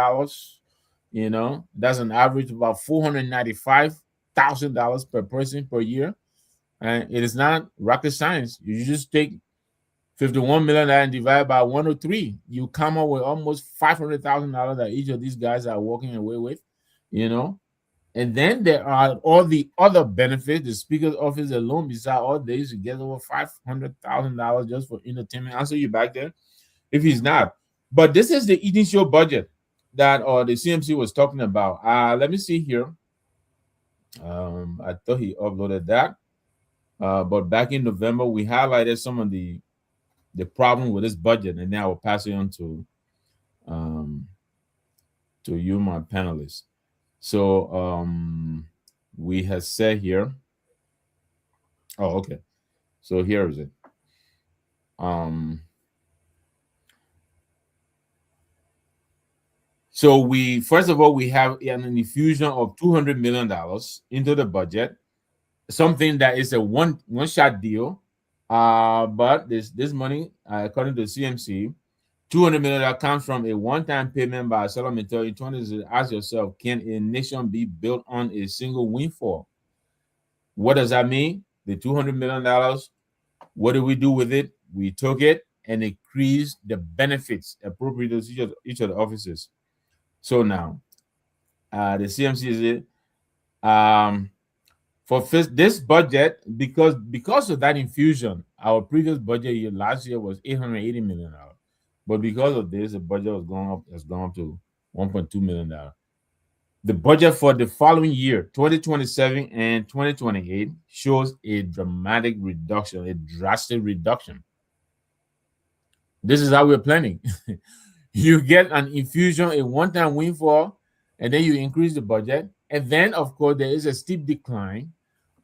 That's an average of about $495,000 per person per year. And it is not rocket science. You just take 51 million and divide by 103. You come up with almost $500,000 that each of these guys are walking away with, you know. And then there are all the other benefits. The speaker's office alone, beside all days, you get over $500,000 just for entertainment. I'll see you back there if he's not. But this is the eating show budget that the CMC was talking about. Let me see here. I thought he uploaded that. But back in November, we highlighted some of the problem with this budget, and now I will pass it on to you, my panelists. So we have said here. Oh, okay. So here is it. So we first of all we have an infusion of $200 million into the budget, something that is a one shot deal. But this money, according to the CMC, $200 million comes from a one-time payment by ArcelorMittal. You want to ask yourself, can a nation be built on a single windfall? What does that mean? The $200 million, what do we do with it? We took it and increased the benefits appropriate to each of the offices. So now, the CMC is it. For this budget, because of that infusion, our previous budget year last year was $880 million. But because of this, the budget has gone up to $1.2 million. The budget for the following year, 2027 and 2028, shows a dramatic reduction, a drastic reduction. This is how we're planning. You get an infusion, a one-time windfall, and then you increase the budget. And then, of course, there is a steep decline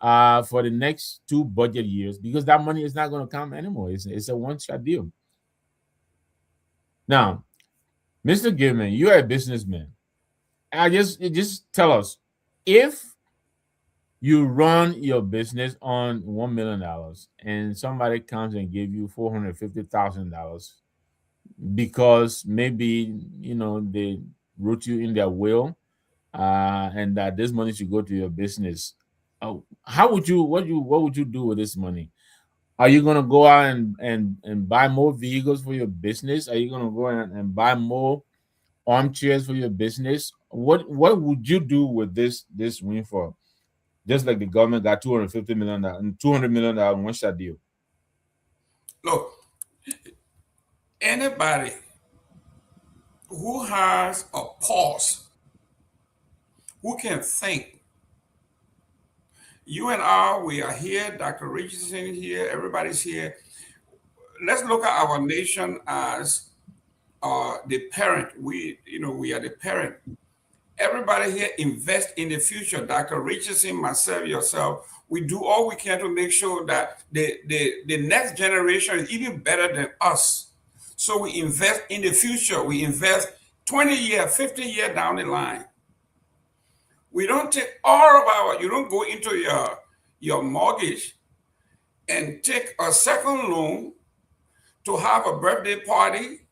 for the next 2 budget years because that money is not going to come anymore. It's a one-shot deal. Now, Mr. Gilman, you are a businessman. Just tell us, if you run your business on $1 million and somebody comes and give you $450,000 because maybe they wrote you in their will, and that this money should go to your business, what would you do with this money? Are you going to go out and buy more vehicles for your business? Are you going to go and buy more armchairs for your business? What would you do with this windfall? Just like the government got $250 million and $200 million one shot deal. Look, anybody who has a pulse, who can think. You and I, we are here. Dr. Richardson here. Everybody's here. Let's look at our nation as the parent. We are the parent. Everybody here invest in the future. Dr. Richardson, myself, yourself, we do all we can to make sure that the next generation is even better than us. So we invest in the future. We invest 20 years, 50 years down the line. We don't take you don't go into your mortgage and take a second loan to have a birthday party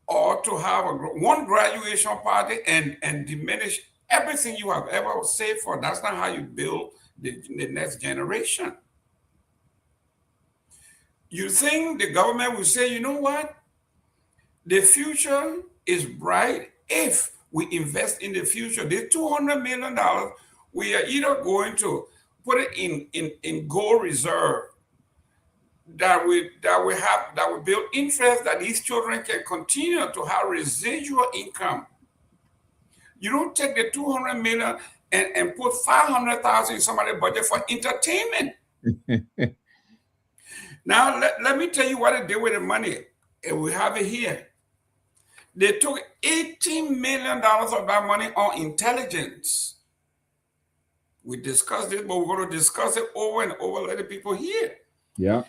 or to have one graduation party and diminish everything you have ever saved for. That's not how you build the next generation. You think the government will say, you know what? The future is bright if we invest in the future. The $200 million, we are either going to put it in gold reserve that will build interest that these children can continue to have residual income. You don't take the $200 million and put $500,000 in somebody's budget for entertainment. Now, let me tell you what they did with the money. And we have it here. They took $18 million of that money on intelligence. We discussed it, but we're going to discuss it over and over, let the people hear. Yeah.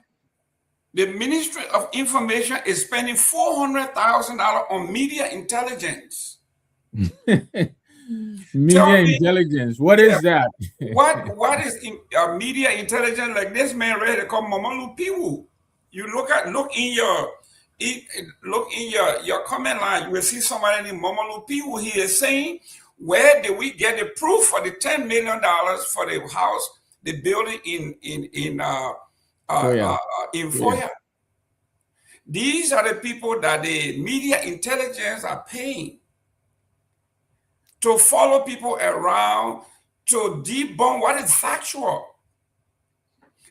The Ministry of Information is spending $400,000 on media intelligence. Media intelligence. What is that? What is media intelligence? Like this man ready to call Mamalu Piwu. You look in your comment line, you will see somebody named Mamalu Piwu. He is saying, where did we get the proof for the $10 million for the house the building in Foya. Foya. These are the people that the media intelligence are paying to follow people around to debunk what is factual.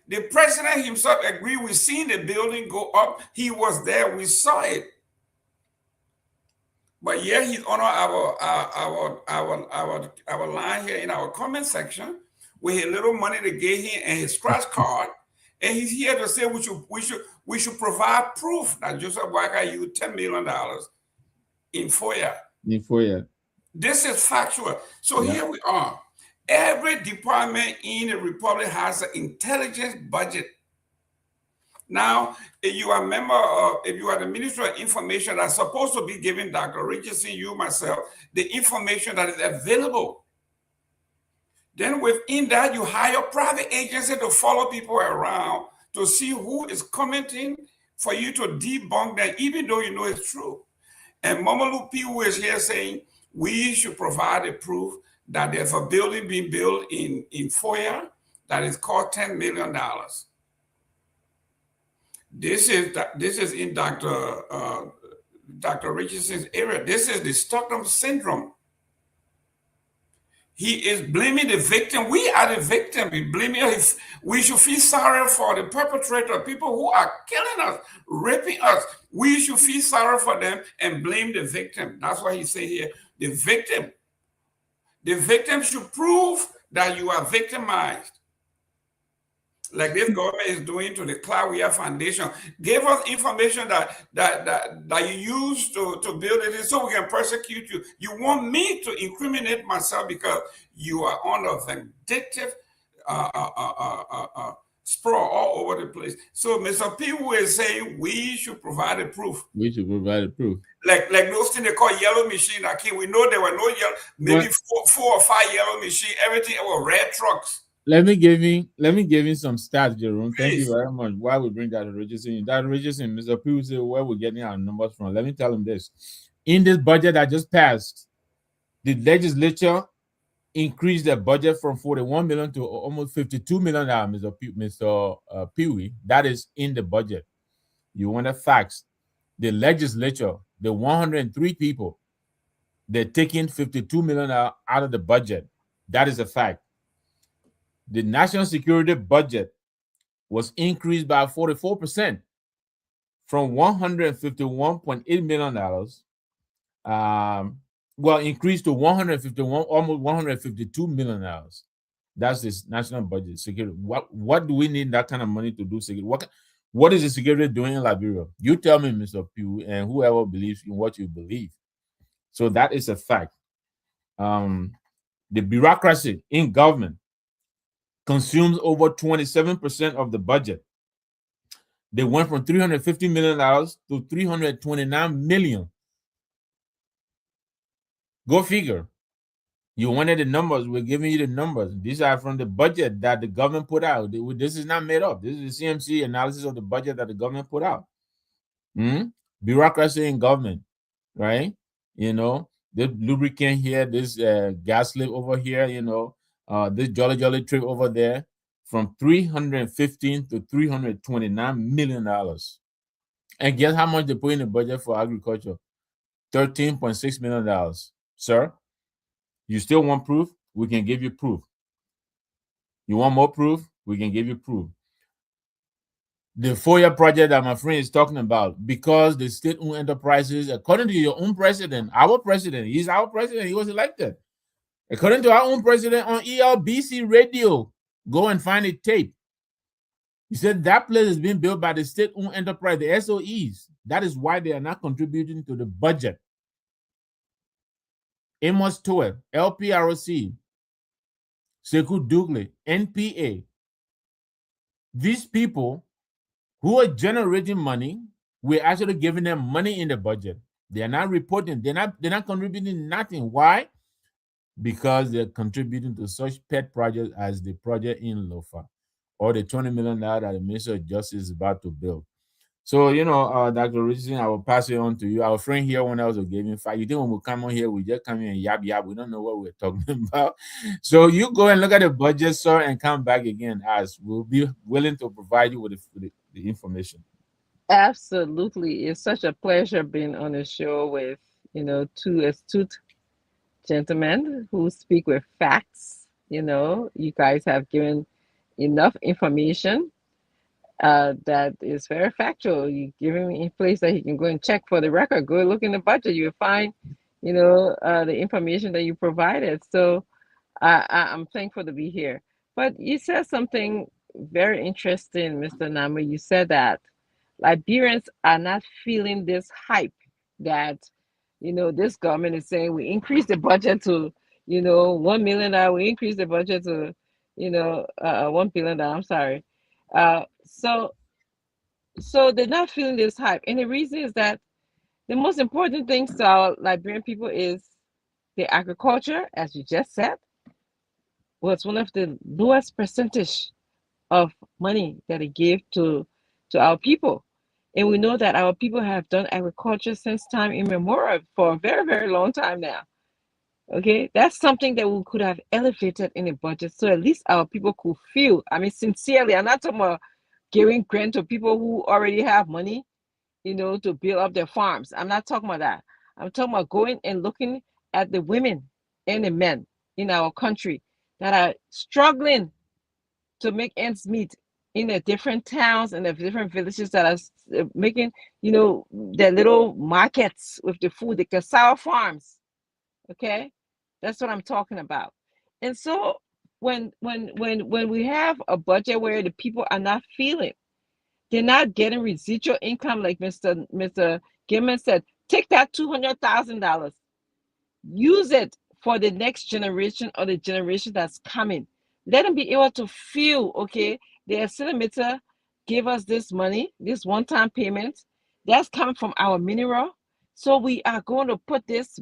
The president himself agreed. We seen the building go up. He was there. We saw it. But yeah, he's on our line here in our comment section with his little money they gave him and his scratch card, and he's here to say we should provide proof that Joseph Walker used $10 million in FOIA. In Foya. This is factual. So here we are. Every department in the republic has an intelligence budget. Now, if you are a member of, if you are the Minister of Information, that's supposed to be giving Dr. Richardson, you, myself, the information that is available. Then within that, you hire a private agency to follow people around to see who is commenting for you to debunk that, even though you know it's true. And Mamalu P. is here saying we should provide a proof that there's a building being built in Foya that is called $10 million. This is in Dr. Richardson's area. This is the Stockholm syndrome. He is blaming the victim. We are the victim. We should feel sorry for the perpetrator, people who are killing us, raping us. We should feel sorry for them and blame the victim. That's why he say here, the victim. The victim should prove that you are victimized. Like this government is doing to the Claudia Foundation. Give us information that you use to build it so we can persecute you. You want me to incriminate myself because you are on a vindictive sprawl all over the place. So Mr. P is saying we should provide a proof. We should provide a proof. Like those things they call yellow machine. We know there were no yellow, maybe four or five yellow machine. Everything were red trucks. Let me give you some stats, Jerome. Thank you very much. Why we bring Dr. Richardson? Dr. Richardson, Mr. P say where we're getting our numbers from. Let me tell him this. In this budget that just passed, the legislature increased their budget from 41 million to almost 52 million, Mr. Peewee. That is in the budget. You want the facts. The legislature, the 103 people, they're taking 52 million out of the budget. That is a fact. The national security budget was increased by 44% from $151.8 million. Increased to almost $152 million. That's this national budget security. What do we need that kind of money to do security? What is the security doing in Liberia? You tell me, Mr. Pew, and whoever believes in what you believe. So that is a fact. The bureaucracy in government consumes over 27% of the budget. They went from $350 million to $329 million. Go figure. You wanted the numbers. We're giving you the numbers. These are from the budget that the government put out. This is not made up. This is the CMC analysis of the budget that the government put out. Bureaucracy in government, right? This lubricant here, this gas slip over here, this jolly trip over there, from $315 to $329 million. And guess how much they put in the budget for agriculture? $13.6 million. Sir, you still want proof? We can give you proof. You want more proof? We can give you proof. The FOIA project that my friend is talking about, because the state-owned enterprises, according to your own president, he's our president, he was elected. According to our own president on ELBC radio, go and find a tape. He said that place is being built by the state-owned enterprise, the SOEs. That is why they are not contributing to the budget. Amos Toet, LPROC, Sekou Dougle, NPA. These people who are generating money, we're actually giving them money in the budget. They are not reporting. They're not contributing nothing. Why? Because they're contributing to such pet projects as the project in Lofa or the $20 million that the Minister of Justice is about to build. So, Dr. Richardson, I will pass it on to you. Our friend here, one else will give in fact, you think when we come on here, we just come here and yap yap. We don't know what we're talking about. So you go and look at the budget, sir, and come back again. As we'll be willing to provide you with the information. Absolutely. It's such a pleasure being on the show with, two astute gentlemen who speak with facts. You guys have given enough information that is very factual. You give him a place that he can go and check for the record. Go look in the budget. You'll find, the information that you provided. So I'm thankful to be here. But you said something very interesting, Mr. Nama. You said that Liberians are not feeling this hype that, this government is saying we increase the budget to, $1 million. We increase the budget to, $1 billion. I'm sorry. So they're not feeling this hype. And the reason is that the most important things to our Liberian people is the agriculture, as you just said, was one of the lowest percentage of money that they gave to our people. And we know that our people have done agriculture since time immemorial for a very, very long time now. Okay, that's something that we could have elevated in the budget so at least our people could feel. I mean, sincerely, I'm not talking about giving grant to people who already have money, to build up their farms. I'm not talking about that. I'm talking about going and looking at the women and the men in our country that are struggling to make ends meet in the different towns and the different villages that are making, their little markets with the food, the cassava farms. Okay, that's what I'm talking about. And so when we have a budget where the people are not feeling, they're not getting residual income, like Mr. Gilman said. Take that $200,000, use it for the next generation or the generation that's coming. Let them be able to feel, okay, the estimator gave us this money, this one-time payment that's coming from our mineral. So we are going to put this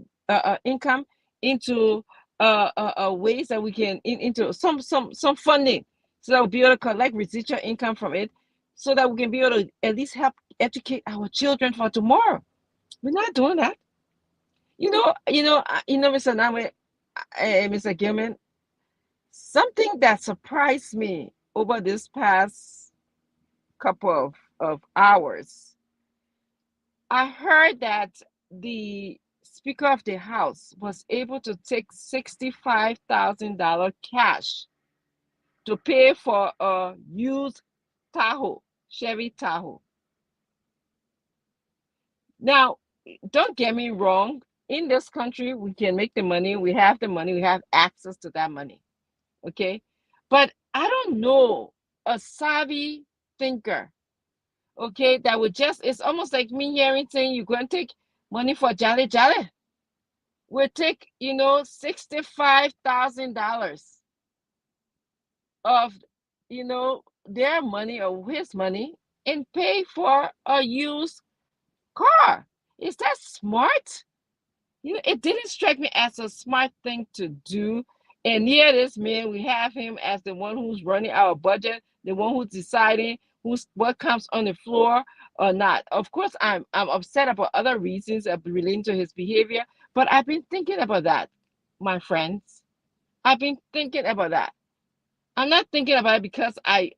income into ways that we can into some funding, so that we'll be able to collect residual income from it, so that we can be able to at least help educate our children for tomorrow. We're not doing that. Mr. Name, Mr. Gilman, something that surprised me over this past couple of hours. I heard that the Speaker of the House was able to take $65,000 cash to pay for a used Tahoe, Chevy Tahoe. Now, don't get me wrong. In this country, we can make the money. We have the money. We have access to that money. Okay. But I don't know a savvy thinker, okay, that would it's almost like me hearing saying you're going to take money for Jolly Jolly. We'll take, $65,000 of, their money or his money and pay for a used car. Is that smart? It didn't strike me as a smart thing to do. And here this man, we have him as the one who's running our budget, the one who's deciding what comes on the floor or not. Of course, I'm upset about other reasons relating to his behavior, but I've been thinking about that, my friends. I've been thinking about that. I'm not thinking about it because I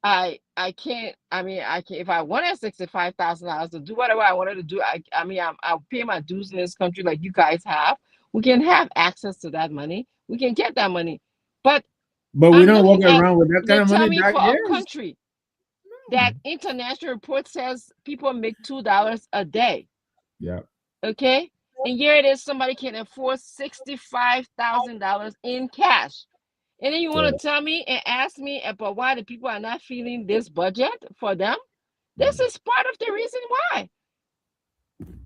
can't. I mean, I can if I wanted $65,000 to do whatever I wanted to do. I'll pay my dues in this country like you guys have. We can have access to that money. We can get that money, but But we I'm don't walk looking at. around with that kind They of tell money, me Doc. for a Yes. country that international report says people make $2 a day. Yeah. Okay, and here it is. Somebody can afford $65,000 in cash. And then you want to tell me and ask me about why the people are not feeling this budget for them? This is part of the reason why.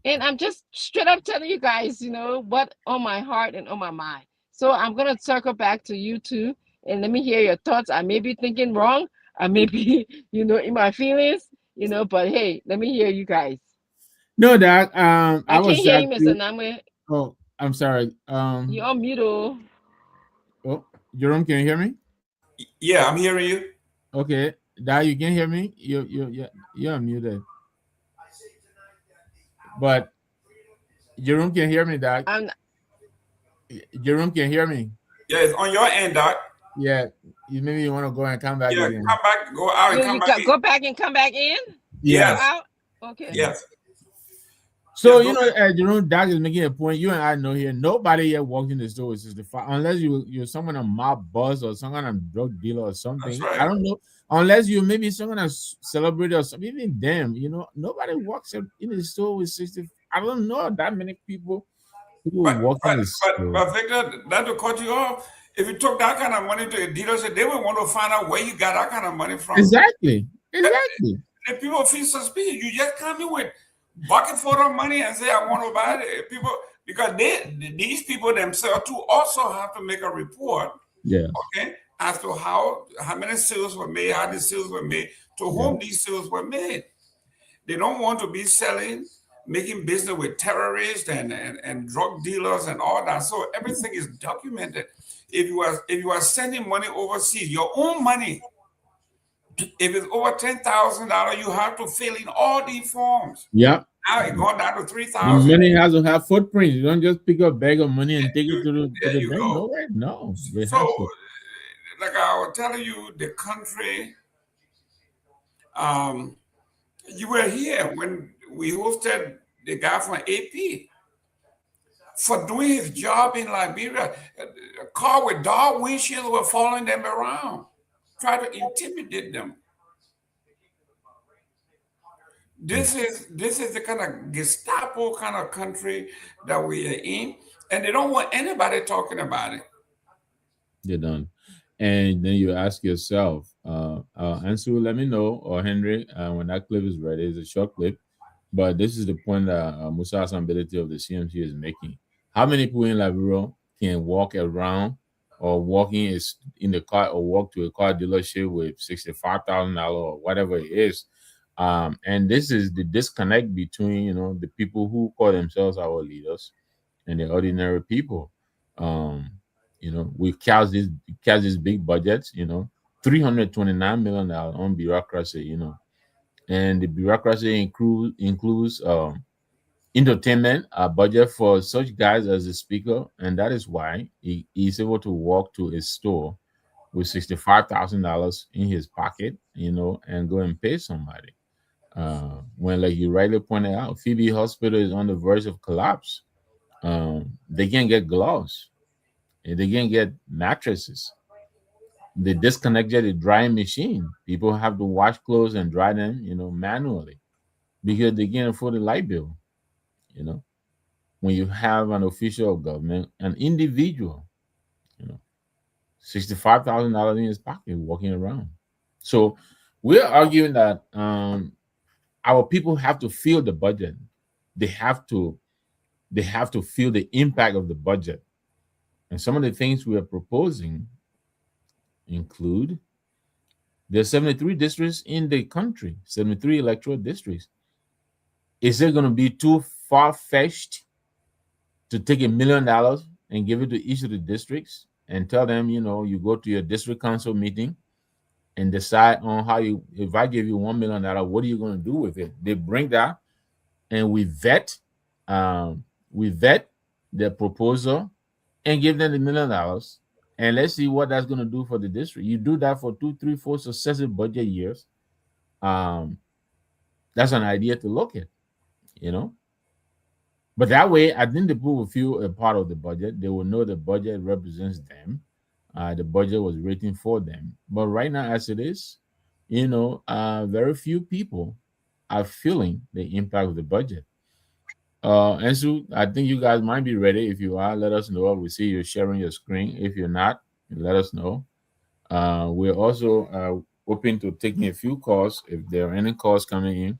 And I'm just straight up telling you guys, what on my heart and on my mind. So I'm going to circle back to you too. And let me hear your thoughts. I may be thinking wrong. I may be, in my feelings, but hey, let me hear you guys. No, Doc. I I can't was hear you, Mr. actually. Namwe. Oh, I'm sorry. You're on mute. Oh. Oh, Jerome, can you hear me? Yeah, I'm hearing you. Okay, Doc, you can hear me. You're unmuted. But Jerome can hear me, Doc. I'm Jerome can hear me. Yeah, it's on your end, Doc. Yeah, maybe you want to go and come back Yeah, again. come back, go out and come you back in. go back and come back in. Go Yes, Yes. out. Okay. yes, So yes. Go ahead. Jerome, Doc is making a point. You and I know here, nobody here walked in the store with 65, unless you're someone on mob boss or someone on drug dealer or That's something. I right. don't know. Unless you maybe someone on celebrity or something. Even them, nobody walks in the store with 60. I don't know that many people who But walk in but the but store. but Victor, not to cut you off, if you took that kind of money to a dealership, they would want to find out where you got that kind of money from. Exactly. And Exactly. and people feel suspicious. You just come in with bucket full of money and say, "I want to buy it." People, because these people themselves too also have to make a report, Yeah. okay, as to how many sales were made, how the sales were made, to Yeah. whom these sales were made. They don't want to be making business with terrorists and drug dealers and all that. So everything is documented. If you are sending money overseas, your own money, if it's over $10,000, you have to fill in all these forms. Yeah. Now it's gone down to three The thousand. money has to have footprints. You don't just pick up a bag of money and take it to There the you bank. go. No way. No, they So, have to. like I was telling you, the country. Um, you were here when we hosted the guy from AP for doing his job in Liberia. A car with dark windshields were following them around, try to intimidate them. This is the kind of Gestapo kind of country that we are in, and they don't want anybody talking about it. You're done. And then you ask yourself, Ansel, let me know, or Henry, when that clip is ready. It's a short clip, but this is the point that Musa Asambidity of the CMC is making. How many people in Liberia can walk around or walking is in the car or walk to a car dealership with $65,000 or whatever it is? And this is the disconnect between the people who call themselves our leaders and the ordinary people. Um, we've cast these big budgets, $329 million on bureaucracy, and the bureaucracy includes entertainment, a budget for such guys as the speaker, and that is why he is able to walk to a store with $65,000 in his pocket, and go and pay somebody. When, like you rightly pointed out, Phoebe Hospital is on the verge of collapse. They can't get gloves, and they can't get mattresses. They disconnected the drying machine. People have to wash clothes and dry them, manually because they can't afford a light bill. You know, when you have an official of government, an individual, you know, $65,000 in his pocket walking around. So we're arguing that our people have to feel the budget. They have to feel the impact of the budget. And some of the things we are proposing include there are 73 districts in the country, 73 electoral districts. Is it going to be too far fetched to take $1 million and give it to each of the districts and tell them, you go to your district council meeting and decide on if I give you $1 million, what are you going to do with it? They bring that and we vet the proposal and give them the $1 million, and let's see what that's going to do for the district. You do that for 2, 3, 4 successive budget years. That's an idea to look at, But that way, I think the people will feel a part of the budget. They will know the budget represents them. The budget was written for them. But right now, as it is, very few people are feeling the impact of the budget. And so I think you guys might be ready. If you are, let us know. We see you sharing your screen. If you're not, let us know. We're also open to taking a few calls if there are any calls coming in.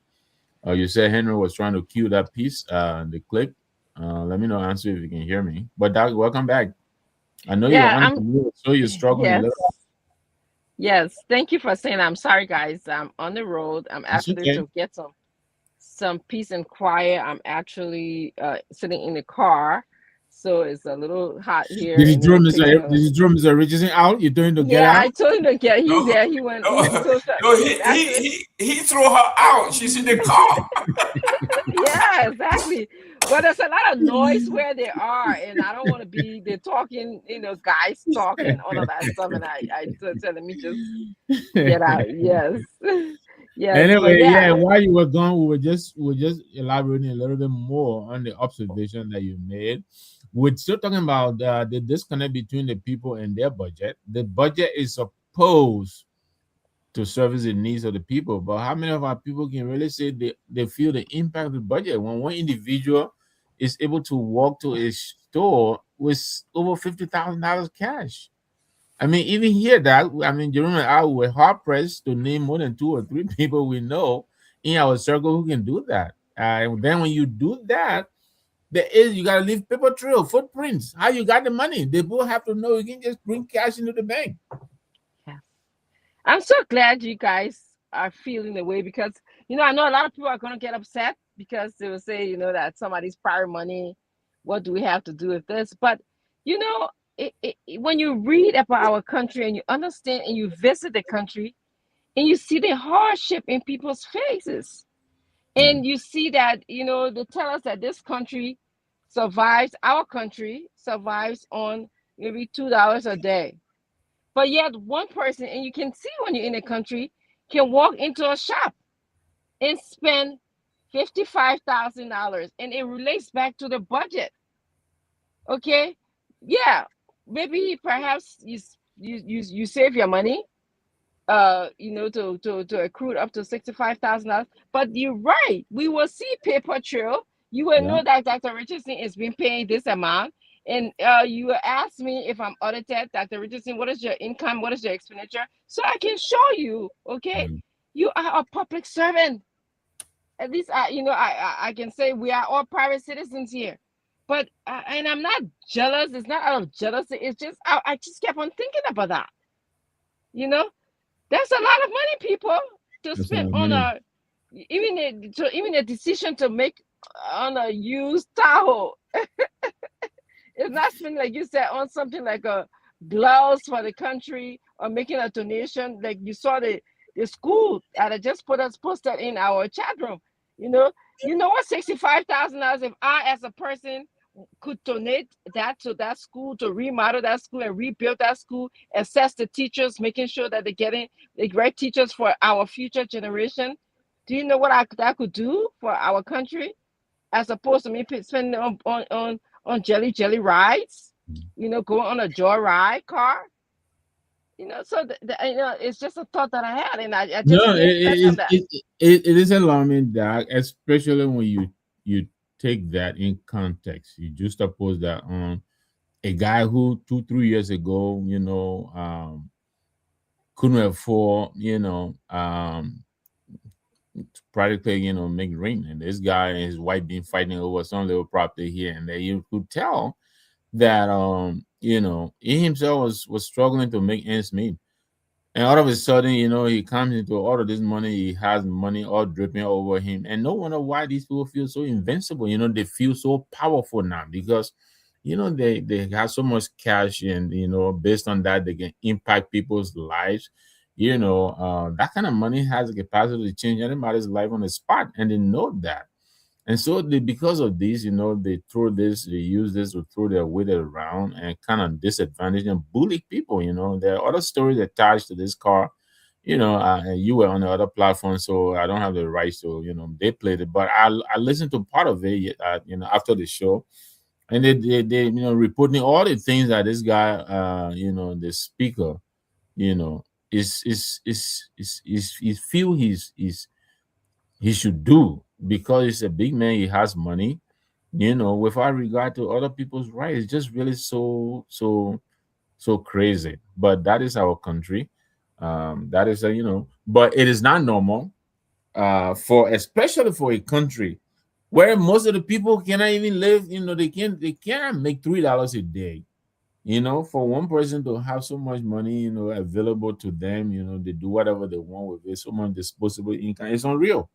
You said Henry was trying to cue that piece, the clip. Let me know, answer if you can hear me. But Doc, welcome back. I know you're Yeah, on the road, so you're struggling a yes. little. Yes. Thank you for saying that. I'm sorry, guys. I'm on the road. I'm It's actually okay. to get some peace and quiet. I'm actually sitting in the car. so it's a little hot here Did you and throw then Mr. picking Did up. you throw Mr. Richardson out? You told him to get Yeah, I out? told him to get. He's No, there. He went. He no, told. no. He's actually. He threw her out. She's in the car. Yeah, exactly. But there's a lot of noise where they are, and I don't want to be the talking, guys talking, all of that stuff. And tell them me just get out. Yes, yes. But Anyway, yeah, yeah, while you were gone, we were just elaborating a little bit more on the observation that you made. We're still talking about the disconnect between the people and their budget. The budget is supposed to service the needs of the people, but how many of our people can really say they feel the impact of the budget when one individual is able to walk to a store with over $50,000 cash? I mean, even here that I mean, Jerome and I were hard pressed to name more than two or three people we know in our circle who can do that. And then when you do that, you gotta leave paper trail, footprints. How you got the money? They both have to know you can just bring cash into the bank. yeah. I'm so glad you guys are feeling the way because I know a lot of people are gonna get upset because they will say that somebody's prior money. What do we have to do with this? But you know, when you read about our country and you understand and you visit the country and you see the hardship in people's faces, Yeah. and you see that they tell us that this country survives. Our country survives on maybe $2 a day, but yet one person, and you can see when you're in a country, can walk into a shop and spend $55,000, and it relates back to the budget. Okay, yeah, maybe perhaps you save your money, to accrue up to $65,000. But you're right, we will see paper trail. You will Yeah. know that Dr. Richardson has been paying this amount. And you will ask me if I'm audited, Dr. Richardson, what is your income? What is your expenditure? So I can show you, okay? Mm. You are a public servant. At least I can say we are all private citizens here. But and I'm not jealous. It's not out of jealousy. It's just I just kept on thinking about that. You know, that's a lot of money, people, to That's a spend lot of on money. even a decision to make on a used Tahoe. It's not spending, like you said, on something like a gloves for the country or making a donation. Like you saw the school that I just posted in our chat room. You know, what, $65,000. If I, as a person, could donate that to that school to remodel that school and rebuild that school, assess the teachers, making sure that they're getting the great teachers for our future generation. Do you know what that could do for our country? As opposed to me spending on jelly rides, going on a joyride car. So it's just a thought that I had, and I just No, didn't touch on that. it is alarming that, especially when you take that in context. You just oppose that on a guy who 2 3 years ago, couldn't afford, practically, make rain. And this guy and his wife been fighting over some little property here and there. You could tell that he himself was struggling to make ends meet. And all of a sudden, he comes into all of this money. He has money all dripping over him. And no wonder why these people feel so invincible. They feel so powerful now because, they have so much cash and, based on that, they can impact people's lives. That kind of money has the capacity to change anybody's life on the spot. And they know that. And so because of this, they use this to throw their weight around and kind of disadvantage and bully people. There are other stories attached to this car. And you were on the other platform, so I don't have the rights to, they played it. But I listened to part of it, after the show. And they reporting all the things that this guy, the speaker, you know, is feel he should do because he's a big man. He has money, without regard to other people's rights. It's just really so crazy. But that is our country. That is but it is not normal. For especially for a country where most of the people cannot even live. They cannot make $3 a day. For one person to have so much money, available to them, they do whatever they want with it. So much disposable income. It's unreal.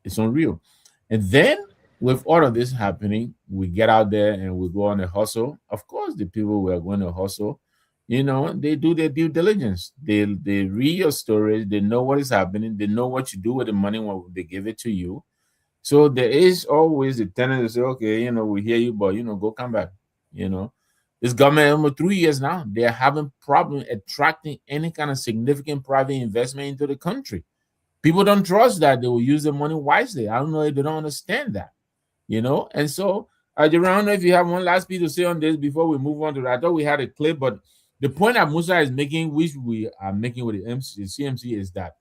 It's unreal. And then with all of this happening, we get out there and we go on a hustle. Of course, the people who are going to hustle, they do their due diligence. They read your stories. They know what is happening. They know what you do with the money when they give it to you. So there is always a tendency to say, okay, we hear you, but go come back. You know, this government almost 3 years now, they're having problem attracting any kind of significant private investment into the country. People don't trust that they will use the money wisely. I don't know if they don't understand that. And so, Jerome, I don't know if you have one last piece to say on this before we move on to that. I thought we had a clip, but the point that Musa is making, which we are making with the CMC, is that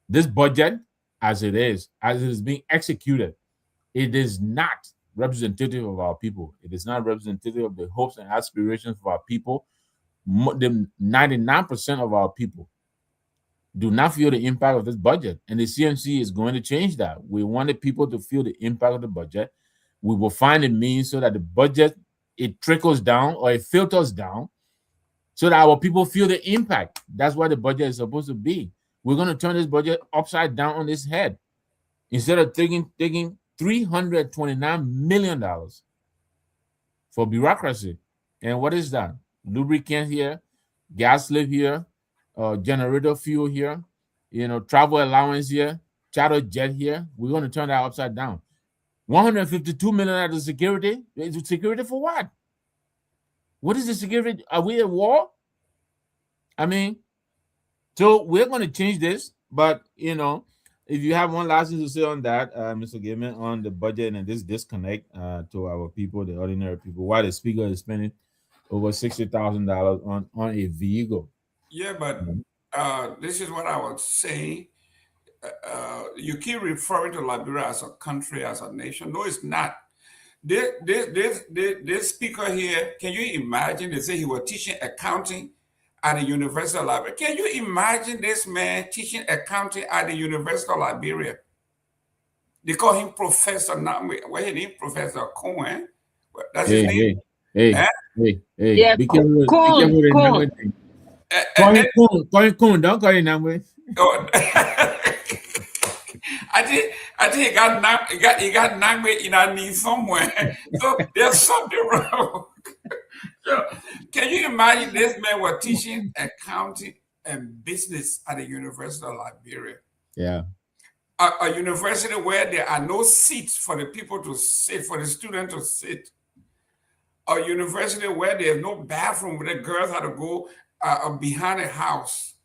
this budget, as it is being executed, it is not representative of our people. It is not representative of the hopes and aspirations of our people. The 99% of our people do not feel the impact of this budget, and the CMC is going to change that. We wanted people to feel the impact of the budget. We will find a means so that the budget, it trickles down or it filters down so that our people feel the impact. That's what the budget is supposed to be. We're going to turn this budget upside down on its head. Instead of taking $329 million for bureaucracy. And what is that? Lubricant here, gas slip here, generator fuel here, travel allowance here, charter jet here. We're going to turn that upside down. 152 million at the security. Security for what? What is the security? Are we at war? I mean, so we're going to change this, but if you have one last thing to say on that, Mr. Gaiman, on the budget and this disconnect to our people, the ordinary people, why the speaker is spending over $60,000 on a vehicle. Yeah, but this is what I was saying. You keep referring to Liberia as a country, as a nation. No, it's not. This speaker here, can you imagine? They say he was teaching accounting at the University of Liberia. Can you imagine this man teaching accounting at the University of Liberia? They call him Professor, not well, he named Professor Cohen. That's his name. Hey. Yeah, Be careful with the number. Cohen, don't call him number. I think he got knocked in our knee somewhere. So there's something wrong. So, can you imagine this man was teaching accounting and business at the University of Liberia? Yeah. A university where there are no seats for the people to sit, for the students to sit. A university where there's no bathroom, where the girls have to go behind a house.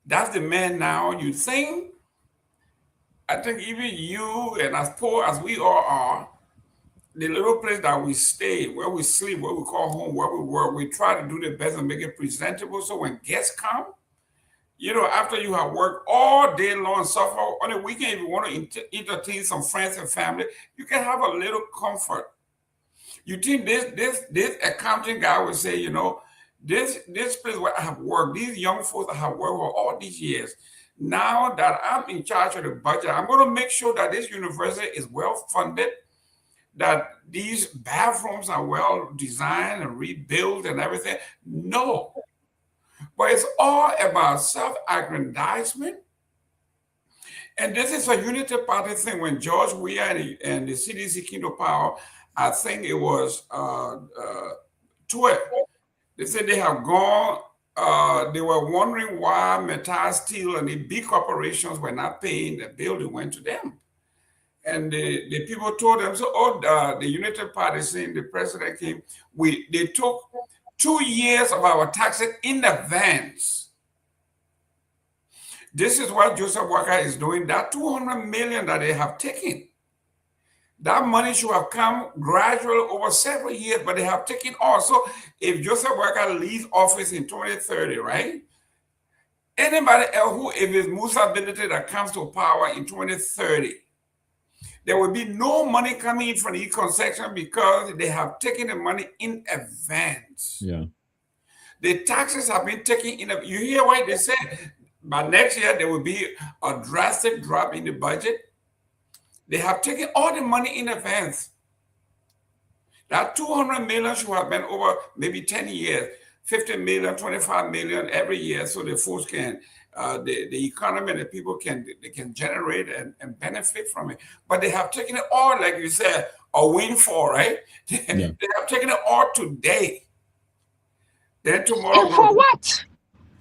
That's the man now. You think? I think even you and as poor as we all are, the little place that we stay, where we sleep, where we call home, where we work, we try to do the best and make it presentable. So when guests come, after you have worked all day long, suffer on the weekend, if you want to entertain some friends and family, you can have a little comfort. You think this accounting guy would say, this place where I have worked, these young folks I have worked for all these years. Now that I'm in charge of the budget, I'm going to make sure that this university is well funded, that these bathrooms are well designed and rebuilt and everything. No. But it's all about self-aggrandizement. And this is a unity party thing. When George Weah and the CDC came to power, I think it was 12. They said they have gone, they were wondering why Metal Steel and the big corporations were not paying the bill that went to them. And the people told them, the United Party saying the president came, they took 2 years of our taxes in advance. This is what Joseph Walker is doing. That $200 million that they have taken, that money should have come gradually over several years, but they have taken also. If Joseph Walker leaves office in 2030, right? Anybody else if it's Musa ability that comes to power in 2030, there will be no money coming in from the econ section because they have taken the money in advance. Yeah. The taxes have been taken in. You hear what they said? By next year, there will be a drastic drop in the budget. They have taken all the money in advance. That $200 million should have been over maybe 10 years. 50 million, 25 million every year, so the folks can, the economy and the people can generate and benefit from it. But they have taken it all, like you said, a windfall, right? Yeah. They have taken it all today. Then tomorrow, And for what?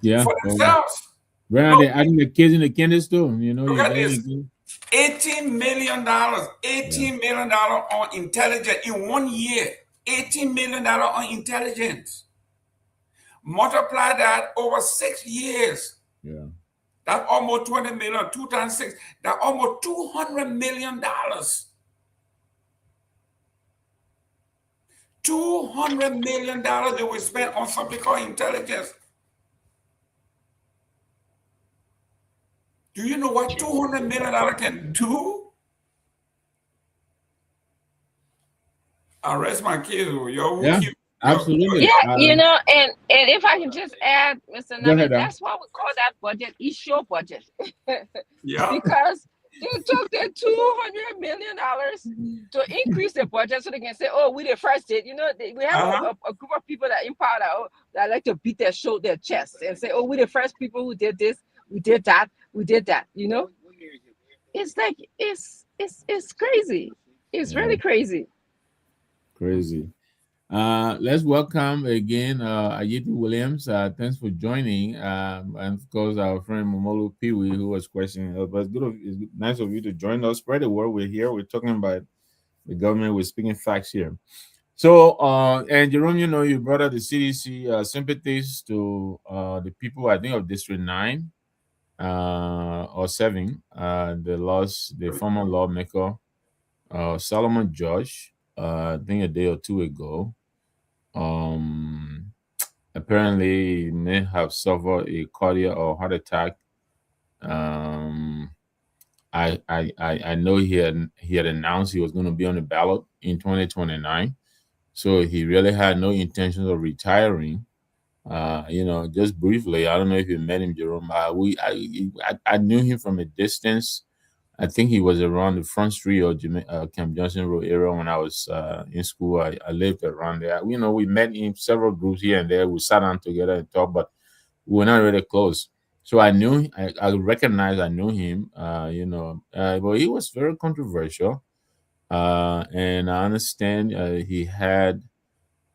Yeah. for Well, themselves. when are Look, they adding the kids in the kinder store? You know, look you at get this. it. $18 million, Yeah. $18 million on intelligence in 1 year. $18 million on intelligence. Multiply that over 6 years. Yeah. That's almost 20 million, 2 times 6. That's almost $200 million. $200 that we spent on something called intelligence. Do you know what $200 million can do? I rest my case. Yeah. Absolutely. Yeah, and if I can just add, Mr. Go ahead. Nami, that's why we call that budget issue budget. Yeah. Because they took the $200 million to increase the budget so they can say, "Oh, we the first did." We have a group of people that in power that like to beat their chest and say, "Oh, we the first people who did this, we did that, we did that." It's like it's crazy. It's Yeah. really crazy. Crazy. Let's welcome again Ayiti Williams. Thanks for joining. And of course, our friend Momolu Piwi, who was questioning us. But it's nice of you to join us. Spread the word. We're here. We're talking about the government. We're speaking facts here. So, and Jerome, you brought up the CDC sympathies to the people, I think, of District 9 or 7. They lost the former lawmaker, Solomon Josh, I think a day or two ago. Apparently he may have suffered a cardiac or heart attack. I know he had announced he was going to be on the ballot in 2029, so he really had no intentions of retiring. Just briefly, I don't know if you met him, Jerome. I knew him from a distance. I think he was around the Front Street or Camp Johnson Road area when I was in school. I lived around there. We met in several groups here and there. We sat down together and talked, but we were not really close. So I knew, I recognized, I knew him, but he was very controversial. And I understand he had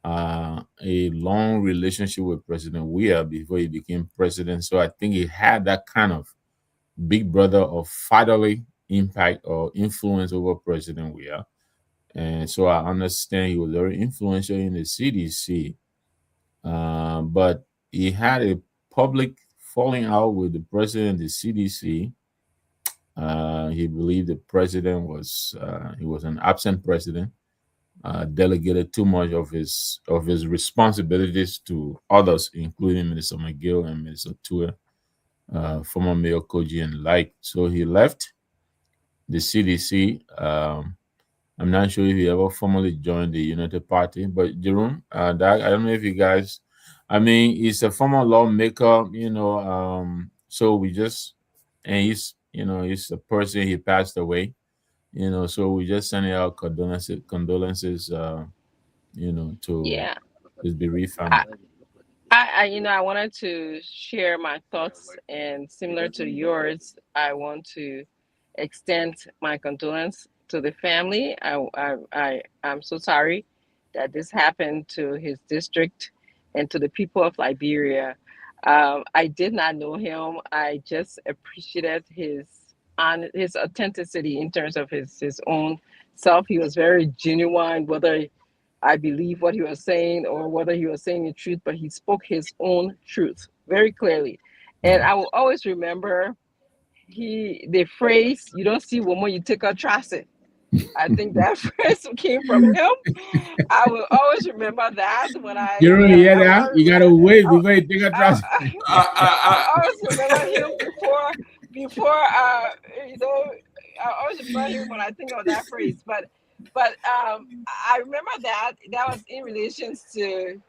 a long relationship with President Weah before he became president. So I think he had that kind of big brother of fatherly impact or influence over President Weah. And so I understand he was very influential in the CDC. But he had a public falling out with the president of the CDC. He believed the president he was an absent president, delegated too much of his responsibilities to others, including Minister McGill and Minister Tua, former Mayor Koji and like. So he left the CDC. I'm not sure if he ever formally joined the United Party, but Jerome, I don't know if you guys. I mean, he's a former lawmaker, so we just, and he's a person, he passed away, so we just sending out condolences, to Yeah. his bereaved family. I, I wanted to share my thoughts, and similar to yours, I want to extend my condolence to the family. I'm so sorry that this happened to his district and to the people of Liberia. I did not know him. I just appreciated his authenticity in terms of his own self. He was very genuine, whether I believe what he was saying or whether he was saying the truth, but he spoke his own truth very clearly. And I will always remember the phrase, "You don't see woman, you take her trust it." I think that phrase came from him. I will always remember that when You don't hear I will that? always You gotta remember, wait before you take a I, trust. I always remember him before I always remember him when I think of that phrase. But I remember that was in relations to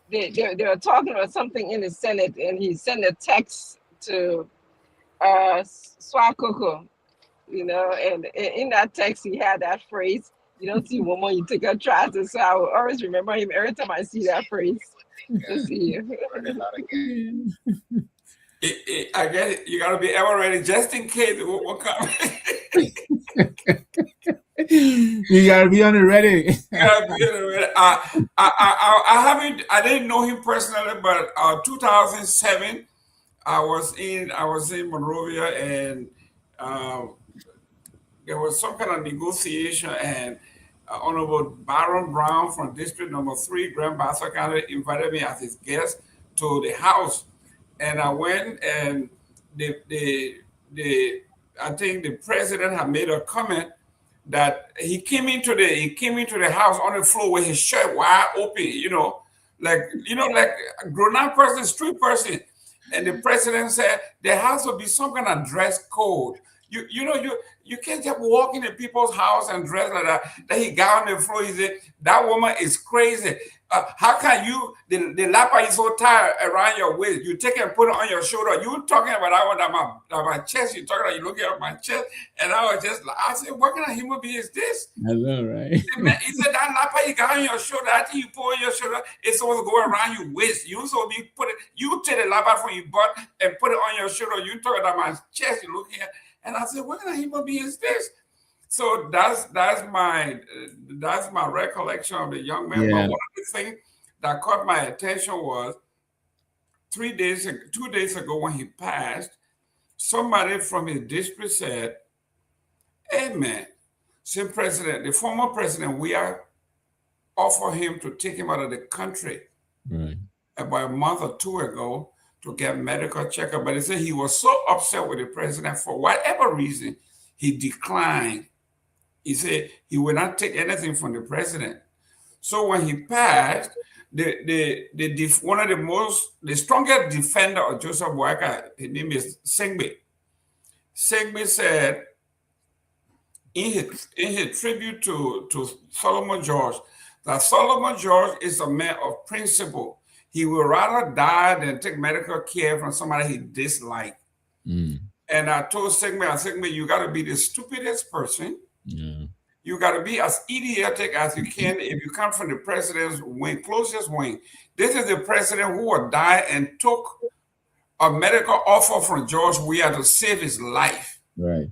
they were talking about something in the Senate, and he sent a text to Swakoko, and in that text he had that phrase, "You don't see woman, you take her trousers." So I will always remember him every time I see that phrase. to see you. I guess you gotta be ever ready just in case it will come. You gotta be on the ready. You gotta be ready. I haven't. I didn't know him personally, but 2007, I was in Monrovia, and um, there was some kind of negotiation, and Honorable Baron Brown from District Number 3, Grand Bassa County, invited me as his guest to the house, and I went, and the I think the president had made a comment that he came into the house on the floor with his shirt wide open, like a grown-up person, street person. And the president said there has to be some kind of dress code. You can't just walk into people's house and dress like that. Then he got on the floor. He said, "That woman is crazy. How can you? The lapa is so tight around your waist. You take and put it on your shoulder. You talking about that one that my chest? You talking about you looking at my chest?" And I was just like, I said, "What kind of human being is this?" I know, right? He said that lapa you got on your shoulder. I think you put on your shoulder. It's supposed to go around your waist. You supposed to be put it. You take the lapa from your butt and put it on your shoulder. You talking about my chest? You looking at. And I said, "What kind of human being is this?" So that's my recollection of the young man. Yeah. But one of the things that caught my attention was 2 days ago when he passed, somebody from his district said, "Hey man, the former president, we are offer him to take him out of the country." Right. About a month or two ago to get medical checkup. But he said he was so upset with the president for whatever reason, he declined. He said he would not take anything from the president. So when he passed, one of the strongest defender of Joseph Boakai, his name is Sengbe. Sengbe said in his tribute to Solomon George, that Solomon George is a man of principle. He would rather die than take medical care from somebody he disliked. Mm. And I told Sigma, you got to be the stupidest person. Yeah. You got to be as idiotic as you can if you come from the president's wing, closest wing. This is the president who would die and took a medical offer from George Weah to save his life. Right.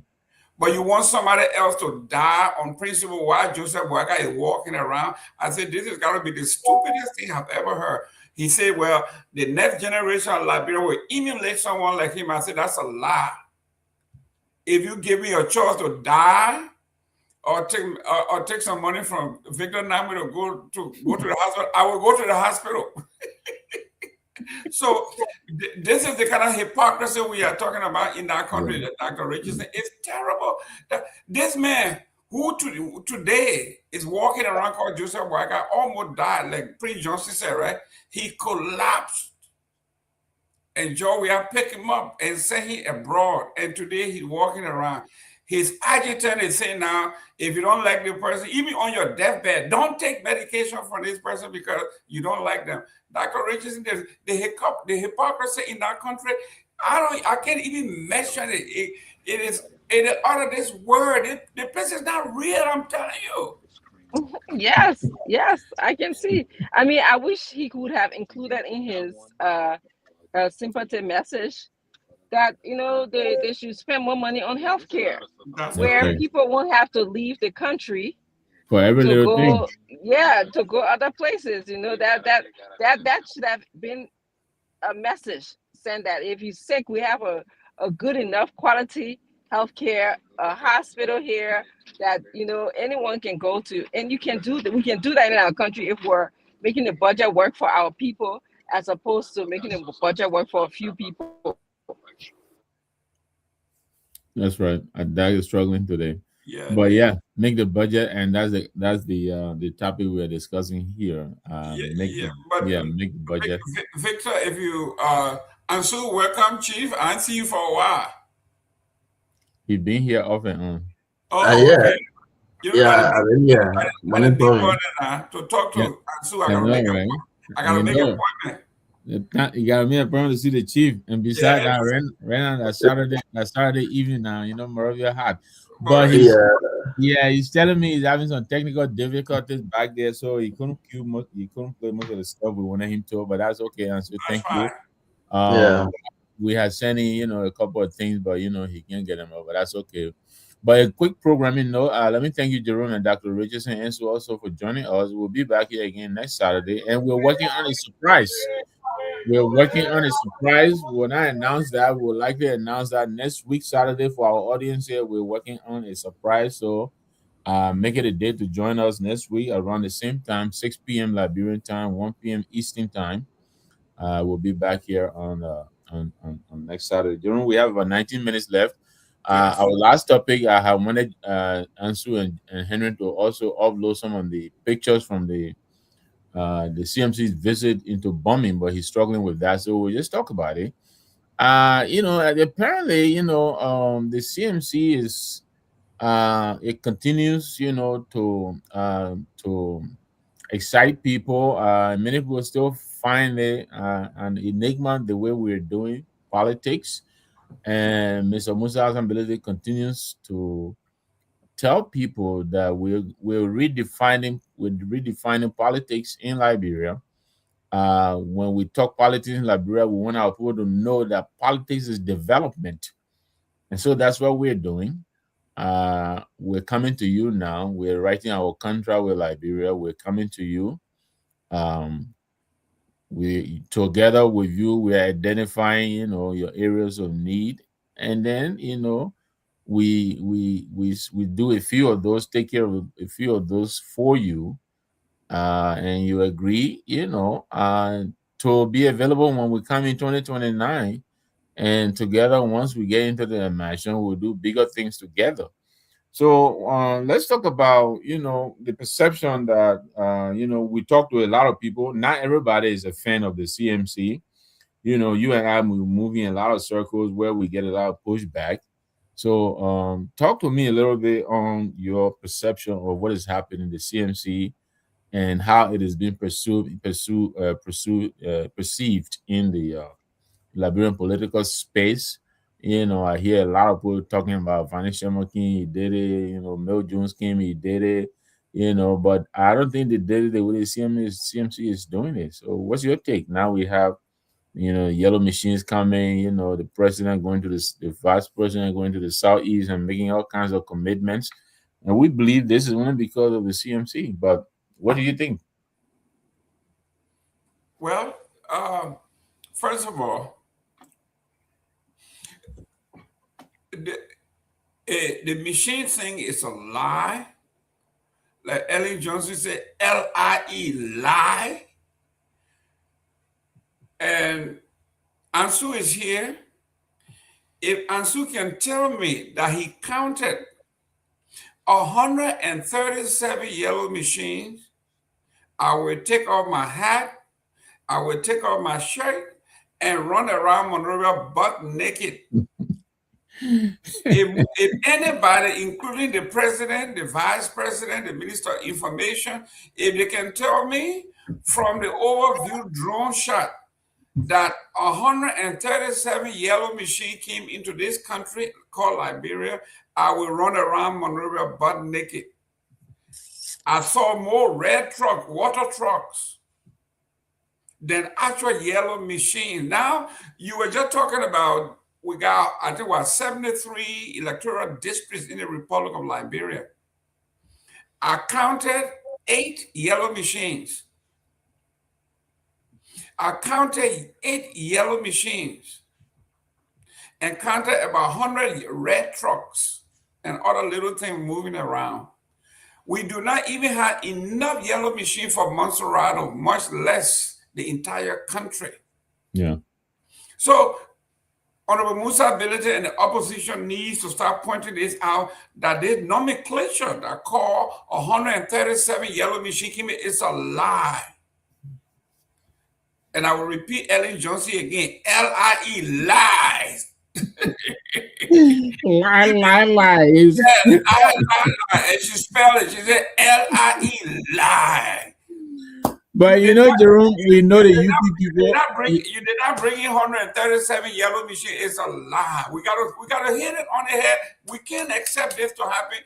But you want somebody else to die on principle while Joseph Boakai is walking around? I said, this has got to be the stupidest thing I've ever heard. He said, well, the next generation of Liberia will emulate someone like him. I said, that's a lie. If you give me a choice to die or take some money from Victor Nami to go to the hospital, I will go to the hospital. So this is the kind of hypocrisy we are talking about in our country, that Dr. Richardson. It's terrible. This man who today is walking around called Joseph Boakai almost died, like Prince Johnson said, right? He collapsed. And Joe, we have picked him up and sent him abroad. And today he's walking around. His adjutant is saying now, if you don't like the person, even on your deathbed, don't take medication from this person because you don't like them. Dr. Richardson, the hypocrisy in that country, I can't even mention it. It is out of this world. The place is not real, I'm telling you. Yes, I can see. I mean, I wish he could have included in his sympathy message that they should spend more money on healthcare, where people won't have to leave the country for every little thing. Yeah, to go other places. That should have been a message saying that if you're sick, we have a good enough quality healthcare, a hospital here that anyone can go to, and you can do that. We can do that in our country if we're making the budget work for our people, as opposed to making the budget work for a few people. That's right. That is struggling today. Yeah. But make the budget, and that's the topic we are discussing here. Make the budget. Victor, if you Ansu, welcome, Chief. I see you for a while. He's been here off and on. Oh, yeah. To talk to Ansu, I gotta make an appointment. You got me a promise to see the chief, and besides that, Yes, ran on that Saturday evening now. Moravia hot, but correct. he's Yeah, yeah, he's telling me he's having some technical difficulties back there, so he couldn't play most of the stuff we wanted him to. But that's okay, and so That's thank you. fine. Um, yeah. we had sent him, a couple of things, but he can't get them over. That's okay. But a quick programming note. Let me thank you, Jerome and Dr. Richardson, and Sue also for joining us. We'll be back here again next Saturday, and we're working on a surprise. We're working on a surprise. We will not announce that. We will likely announce that next week, Saturday, for our audience here. We're working on a surprise. So make it a day to join us next week around the same time, 6 p.m. Liberian time, 1 p.m. Eastern time. We'll be back here on next Saturday. During we have about 19 minutes left. Yes. Our last topic, I have wanted Ansu and Henry to also upload some of the pictures from the CMC's visit into bombing, but he's struggling with that. So we'll just talk about it. Apparently, the CMC is it continues, to excite people. Many people still find it an enigma the way we're doing politics, and Mr. Musa Hassan continues to tell people that we're redefining politics in Liberia. When we talk politics in Liberia, we want our people to know that politics is development, and so that's what we're doing. We're coming to you now. We're writing our contract with Liberia. We're coming to you. Um, we together with you, we're identifying, your areas of need, and then we do a few of those, take care of a few of those for you, and you agree, to be available when we come in 2029. And together, once we get into the mansion, we'll do bigger things together. So let's talk about the perception that we talk to a lot of people. Not everybody is a fan of the CMC. You and I were moving in a lot of circles where we get a lot of pushback. So talk to me a little bit on your perception of what is happening in the CMC and how it is being perceived in the Liberian political space. I hear a lot of people talking about Vanisha Mokin, he did it, Mel Jones came, he did it, but I don't think they did it the way the CMC is doing it. So what's your take? Now we have, yellow machines coming, the president going to the vice president going to the southeast and making all kinds of commitments. And we believe this is only because of the CMC. But what do you think? Well, first of all, the, the machine thing is a lie. Like Ellen Johnson said, Lie, lie. And Ansu is here. If Ansu can tell me that he counted 137 yellow machines, I will take off my hat, I will take off my shirt, and run around Monrovia butt naked. If anybody, including the president, the vice president, the minister of information, if they can tell me from the overview drone shot that 137 yellow machine came into this country called Liberia, I will run around Monrovia butt naked. I saw more red truck, water trucks than actual yellow machines. Now, you were just talking about we got, I think, 73 electoral districts in the Republic of Liberia. I counted 8 yellow machines. I counted 8 yellow machines and counted about 100 red trucks and other little things moving around. We do not even have enough yellow machine for Monserrato, much less the entire country. Yeah. So Honorable Musa Ability and the opposition needs to start pointing this out, that this nomenclature that call 137 yellow machine is a lie. And I will repeat Ellen Johnson again, L-I-E, lies. Lies. I, and she spelled it, she said L-I-E, lie. You But you did know, not. Jerome, we know You the did not. UP You did people. not bring. You did not bring in 137 yellow machine. It's a lie. We gotta hit it on the head. We can't accept this to happen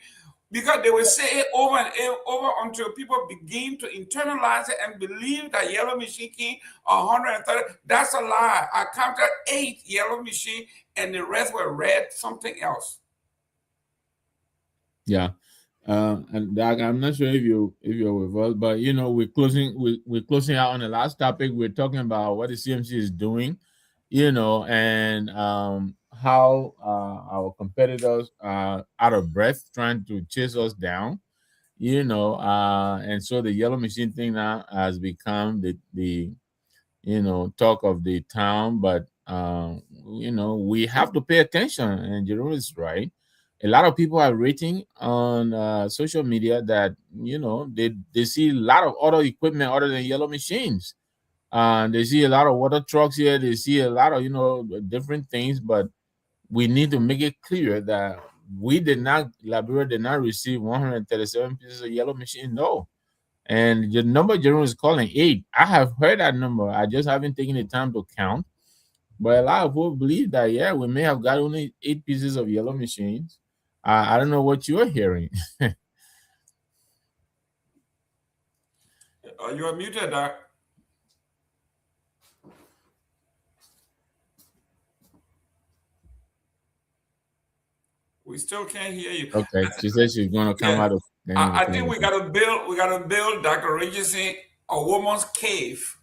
because they will say it over and over until people begin to internalize it and believe that yellow machine came 130. That's a lie. I counted 8 yellow machine, and the rest were red something else. Yeah. And Doc, I'm not sure if you're with us, but you know, we're closing out on the last topic. We're talking about what the CMC is doing, you know, and how our competitors are out of breath trying to chase us down, you know, and so the yellow machine thing now has become the you know, talk of the town. But you know, we have to pay attention. And Jerome is right. A lot of people are rating on social media that you know they see a lot of other equipment other than yellow machines. They see a lot of water trucks here. They see a lot of you know different things, but we need to make it clear that we did not Liberia did not receive 137 pieces of yellow machine. No, and the number Jerome is calling 8. I have heard that number. I just haven't taken the time to count. But a lot of people believe that, yeah, we may have got only 8 pieces of yellow machines. I don't know what you're hearing. You are muted, Doc. We still can't hear you. Okay. She said she's going to come Yeah, out of. I think we gotta build Dr. Richardson a woman's cave.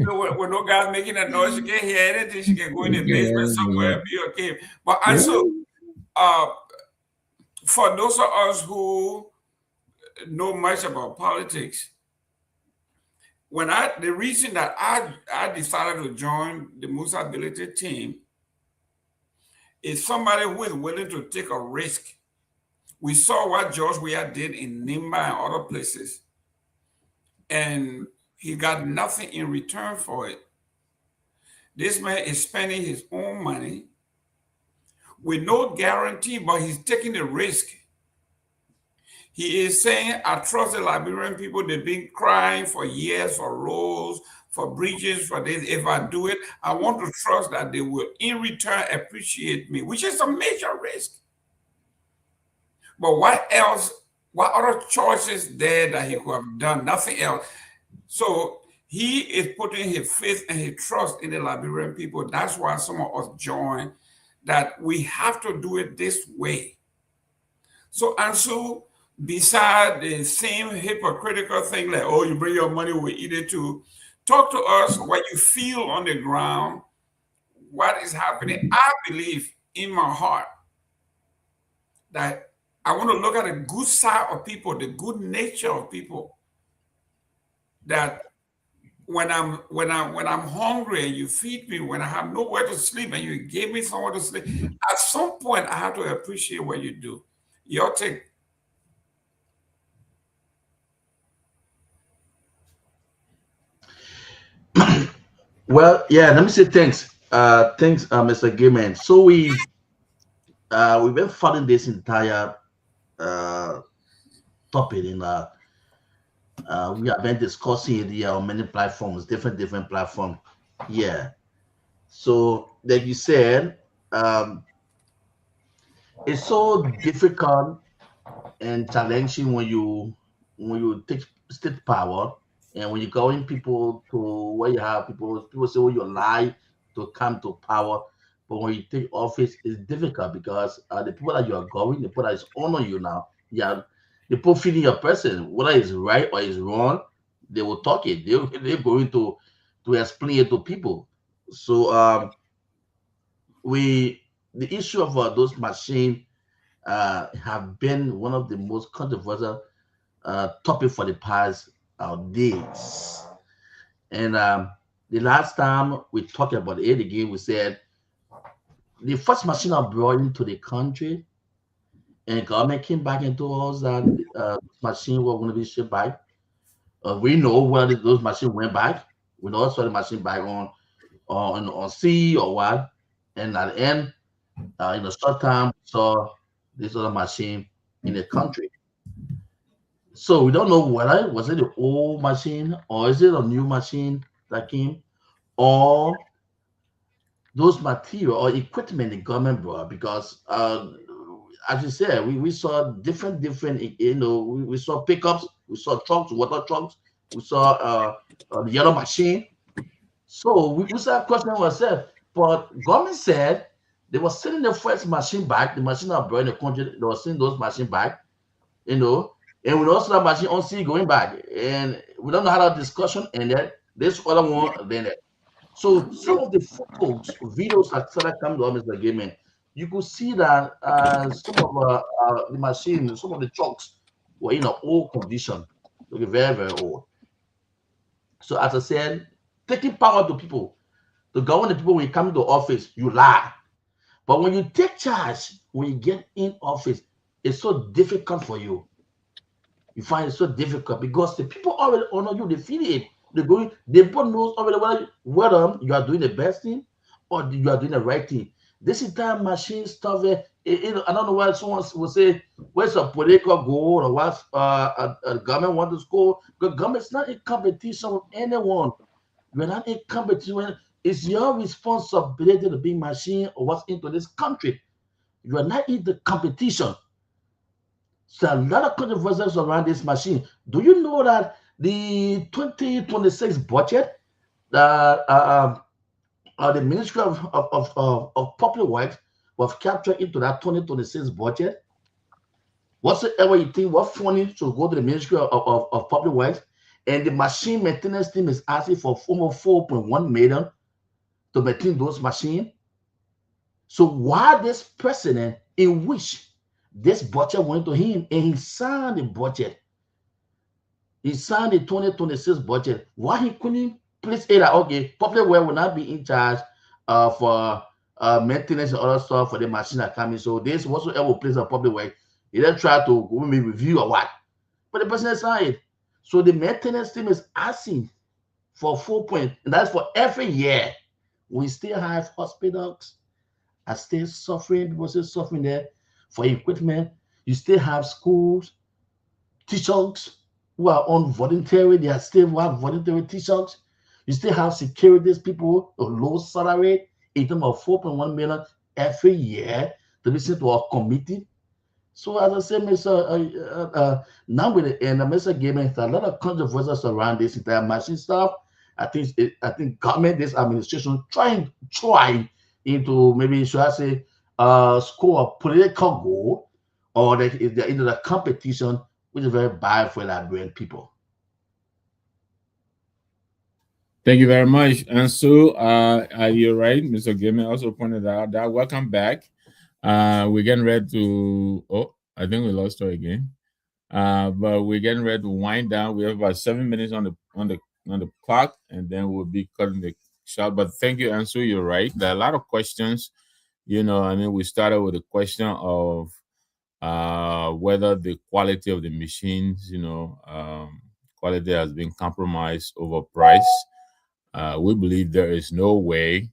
So when no guy's making a noise, she can't hear anything. She can go in the basement somewhere and be a cave. But also, uh, for those of us who know much about politics, the reason that I decided to join the Musa Ability team is somebody who is willing to take a risk. We saw what George Weah did in Nimba and other places, and he got nothing in return for it. This man is spending his own money with no guarantee, but he's taking the risk. He is saying, I trust the Liberian people. They've been crying for years for roads, for bridges, for this. If I do it, I want to trust that they will, in return, appreciate me, which is a major risk. But what else? What other choices there that he could have done? Nothing else. So he is putting his faith and his trust in the Liberian people. That's why some of us join, that we have to do it this way. So, and so, beside the same hypocritical thing like, oh, you bring your money, we eat it too, talk to us what you feel on the ground, what is happening. I believe in my heart that I want to look at the good side of people, the good nature of people. That when I'm hungry and you feed me, when I have nowhere to sleep and you give me somewhere to sleep, at some point I have to appreciate what you do. Your take. Well, yeah, let me say thanks. Thanks, Mr. Gaiman. So we've been following this entire uh topic in we have been discussing it here on many platforms, different platforms. Yeah. So like you said, it's so difficult and challenging when you take state power and when you go in people to where you have people say, oh, you lie to come to power. But when you take office, it's difficult because the people that you are going, the people that is honoring you now, yeah, the people feeding your person, whether it's right or it's wrong, they will talk it. They're going to explain it to people. So we the issue of those machines have been one of the most controversial topic for the past days. And the last time we talked about it again, we said the first machine I brought into the country, and government came back and told us that machine were going to be shipped back. We know where those machines went back. We know saw the machine back on sea or what. And at the end, in a short time, we saw this other machine in the country. So we don't know whether was it the old machine or is it a new machine that came, or those material or equipment the government brought. Because as you said, we saw different, we saw pickups, we saw trucks, water trucks, we saw the yellow machine. So we started questioning ourselves. But government said they were sending the first machine back, the machine that brought in the country, they were sending those machine back, you know, and we also that machine on sea going back. And we don't know how that discussion ended. This other one then. So some of the photos, videos that started coming to us, Mr. Gaiman, you could see that some of the machines, some of the trucks were in an old condition, looking very, very old. So as I said, taking power to people, to govern the people when you come to office, you lie. But when you take charge, when you get in office, it's so difficult for you. You find it so difficult because the people already honor you, they feel it. They're going, they both knows already whether you are doing the best thing or you are doing the right thing. This entire machine stuff, I don't know why someone will say, where's a political goal or what a government want to score? Because government's not in competition with anyone. You're not in competition. It's your responsibility to be machine or what's into this country. You are not in the competition. So a lot of controversies around this machine. Do you know that the 2026 budget that the Ministry of Public Works was captured into that 2026 budget? Whatsoever you think, what funding should go to the Ministry of Public Works, and the machine maintenance team is asking for almost 4.1 million to maintain those machines. So why this president in which this budget went to him and he signed the budget, he signed the 2026 budget, why he couldn't please say that okay, public work will not be in charge for maintenance and other stuff for the machine that coming. So this whatsoever place of public work, he then try to maybe review or what. But the president signed it. So the maintenance team is asking for 4 point, and that's for every year. We still have hospitals are still suffering, people still suffering there for equipment. You still have schools, teachers who are on voluntary, they are still have voluntary teachers. You still have securities people, a low salary, in terms of 4.1 million every year to be sent to a committee. So as I said, now with the end, Mr. Gaiman, a lot of controversies around this entire machine stuff. I think government, this administration, trying into maybe should I say score a political goal, or that if they're into the competition, which is very bad for Liberian people. Thank you very much. And so you're right, Mr. Gaiman also pointed out that welcome back. We're getting ready to I think we lost her again. But we're getting ready to wind down. We have about 7 minutes on the clock, and then we'll be cutting the shot. But thank you, Ansu. You're right. There are a lot of questions. I mean, we started with the question of whether the quality of the machines, quality has been compromised over price. We believe there is no way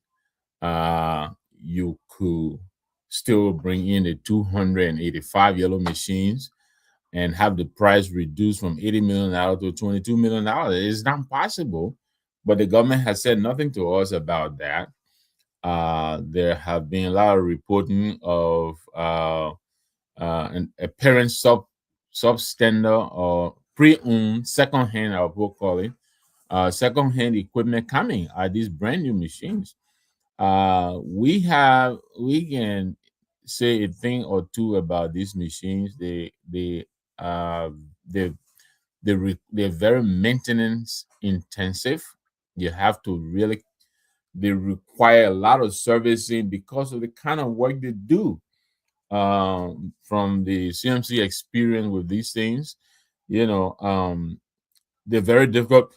you could still bring in the 285 yellow machines and have the price reduced from $80 million to $22 million. It's not possible. But the government has said nothing to us about that. There have been a lot of reporting of an apparent substandard or pre-owned, second-hand, I will call it, second-hand equipment coming are these brand new machines. We can say a thing or two about these machines. Uh they they're very maintenance intensive. You have to really they require a lot of servicing because of the kind of work they do. From the CMC experience with these things, they're very difficult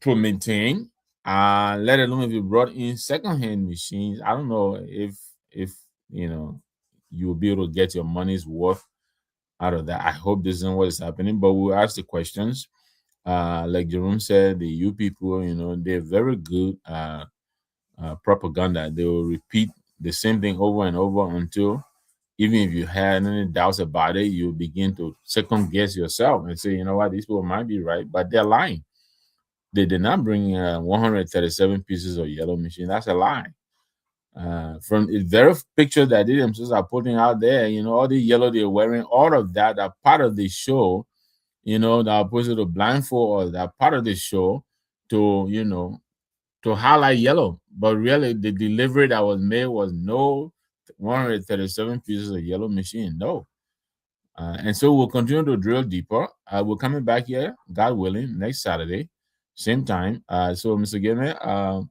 to maintain. Let alone if you brought in secondhand machines. I don't know if you will be able to get your money's worth out of that. I hope this isn't what is happening, but we'll ask the questions. Like Jerome said, the you people, they're very good propaganda. They will repeat the same thing over and over until even if you had any doubts about it, you begin to second guess yourself and say, you know what, these people might be right, but they're lying. They did not bring 137 pieces of yellow machine. That's a lie. From the very picture that they themselves are putting out there, all the yellow they're wearing, all of that are part of the show, that are supposed to blindfold or that part of the show to, to highlight yellow. But really, the delivery that was made was no 137 pieces of yellow machine. No. And so we'll continue to drill deeper. We're coming back here, God willing, next Saturday, same time. So, Mr. Gilman,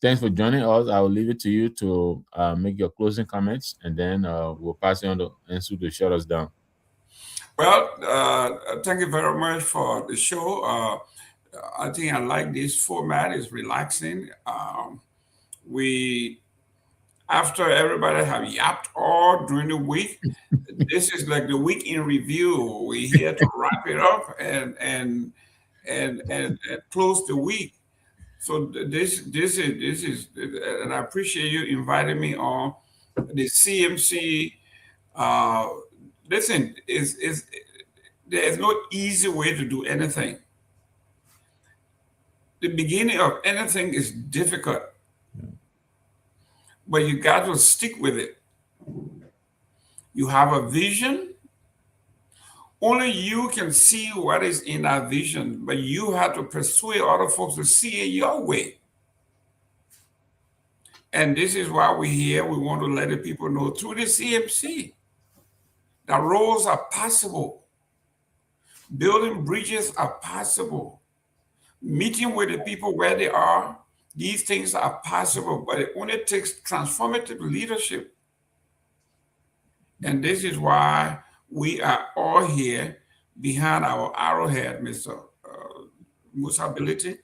thanks for joining us. I will leave it to you to make your closing comments, and then we'll pass it on to Ensu to shut us down. Well, thank you very much for the show. I think I like this format. It's relaxing. We After everybody have yapped all during the week, this is like the week in review. We're here to wrap it up and close the week. So this is, and I appreciate you inviting me on the CMC. Listen, is there is no easy way to do anything. The beginning of anything is difficult, but you got to stick with it. You have a vision. Only you can see what is in that vision, but you have to persuade other folks to see it your way. And this is why we're here. We want to let the people know through the CMC that roads are possible, building bridges are possible, meeting with the people where they are. These things are possible, but it only takes transformative leadership. And this is why we are all here behind our arrowhead, Mr. Musability,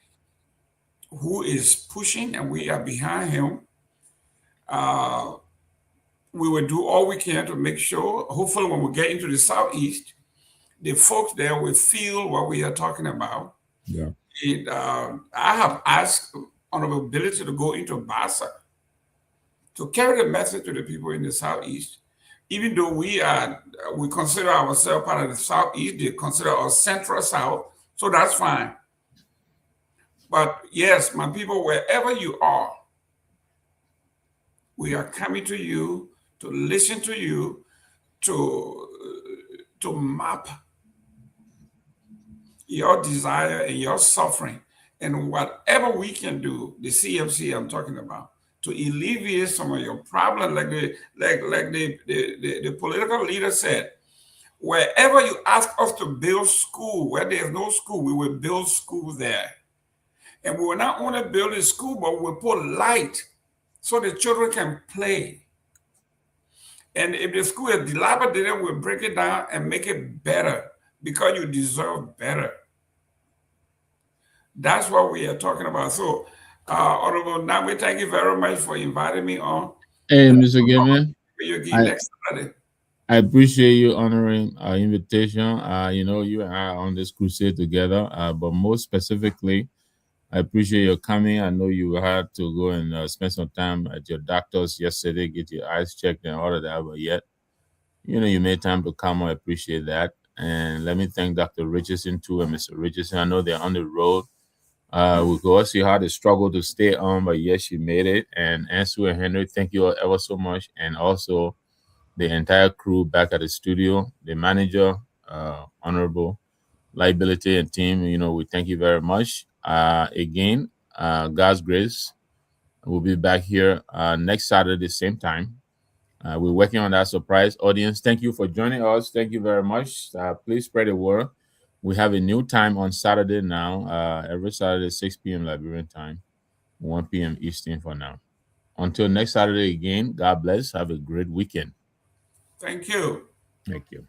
who is pushing, and we are behind him. We will do all we can to make sure, hopefully when we get into the Southeast, the folks there will feel what we are talking about. Yeah. I have asked Honorable Ability to go into Bassa to carry the message to the people in the Southeast. Even though we consider ourselves part of the Southeast, they consider us Central South, so that's fine. But yes, my people, wherever you are, we are coming to you to listen to you, to map your desire and your suffering, and whatever we can do, the CMC I'm talking about, to alleviate some of your problems, like the political leader said, wherever you ask us to build school, where there's no school, we will build school there. And we will not only build a school, but we'll put light so the children can play. And if the school is dilapidated, we'll break it down and make it better because you deserve better. That's what we are talking about. So, Honorable Nabi, thank you very much for inviting me on. Hey, Mr. Gilman, Next Saturday. I appreciate you honoring our invitation. You and I are on this crusade together, but most specifically, I appreciate your coming. I know you had to go and spend some time at your doctor's yesterday, get your eyes checked and all of that, but yet, you made time to come. I appreciate that. And let me thank Dr. Richardson too and Mr. Richardson. I know they're on the road. We could all see how they struggle to stay on, but yes, you made it. And Ansu and Henry, thank you all ever so much. And also the entire crew back at the studio, the manager, Honorable Liability and team, we thank you very much. Again, God's grace, we'll be back here next Saturday, same time. We're working on that surprise audience. Thank you for joining us. Thank you very much. Please spread the word. We have a new time on Saturday now, every Saturday, 6 p.m. Liberian time, 1 p.m. Eastern for now. Until next Saturday again, God bless. Have a great weekend. Thank you. Thank you.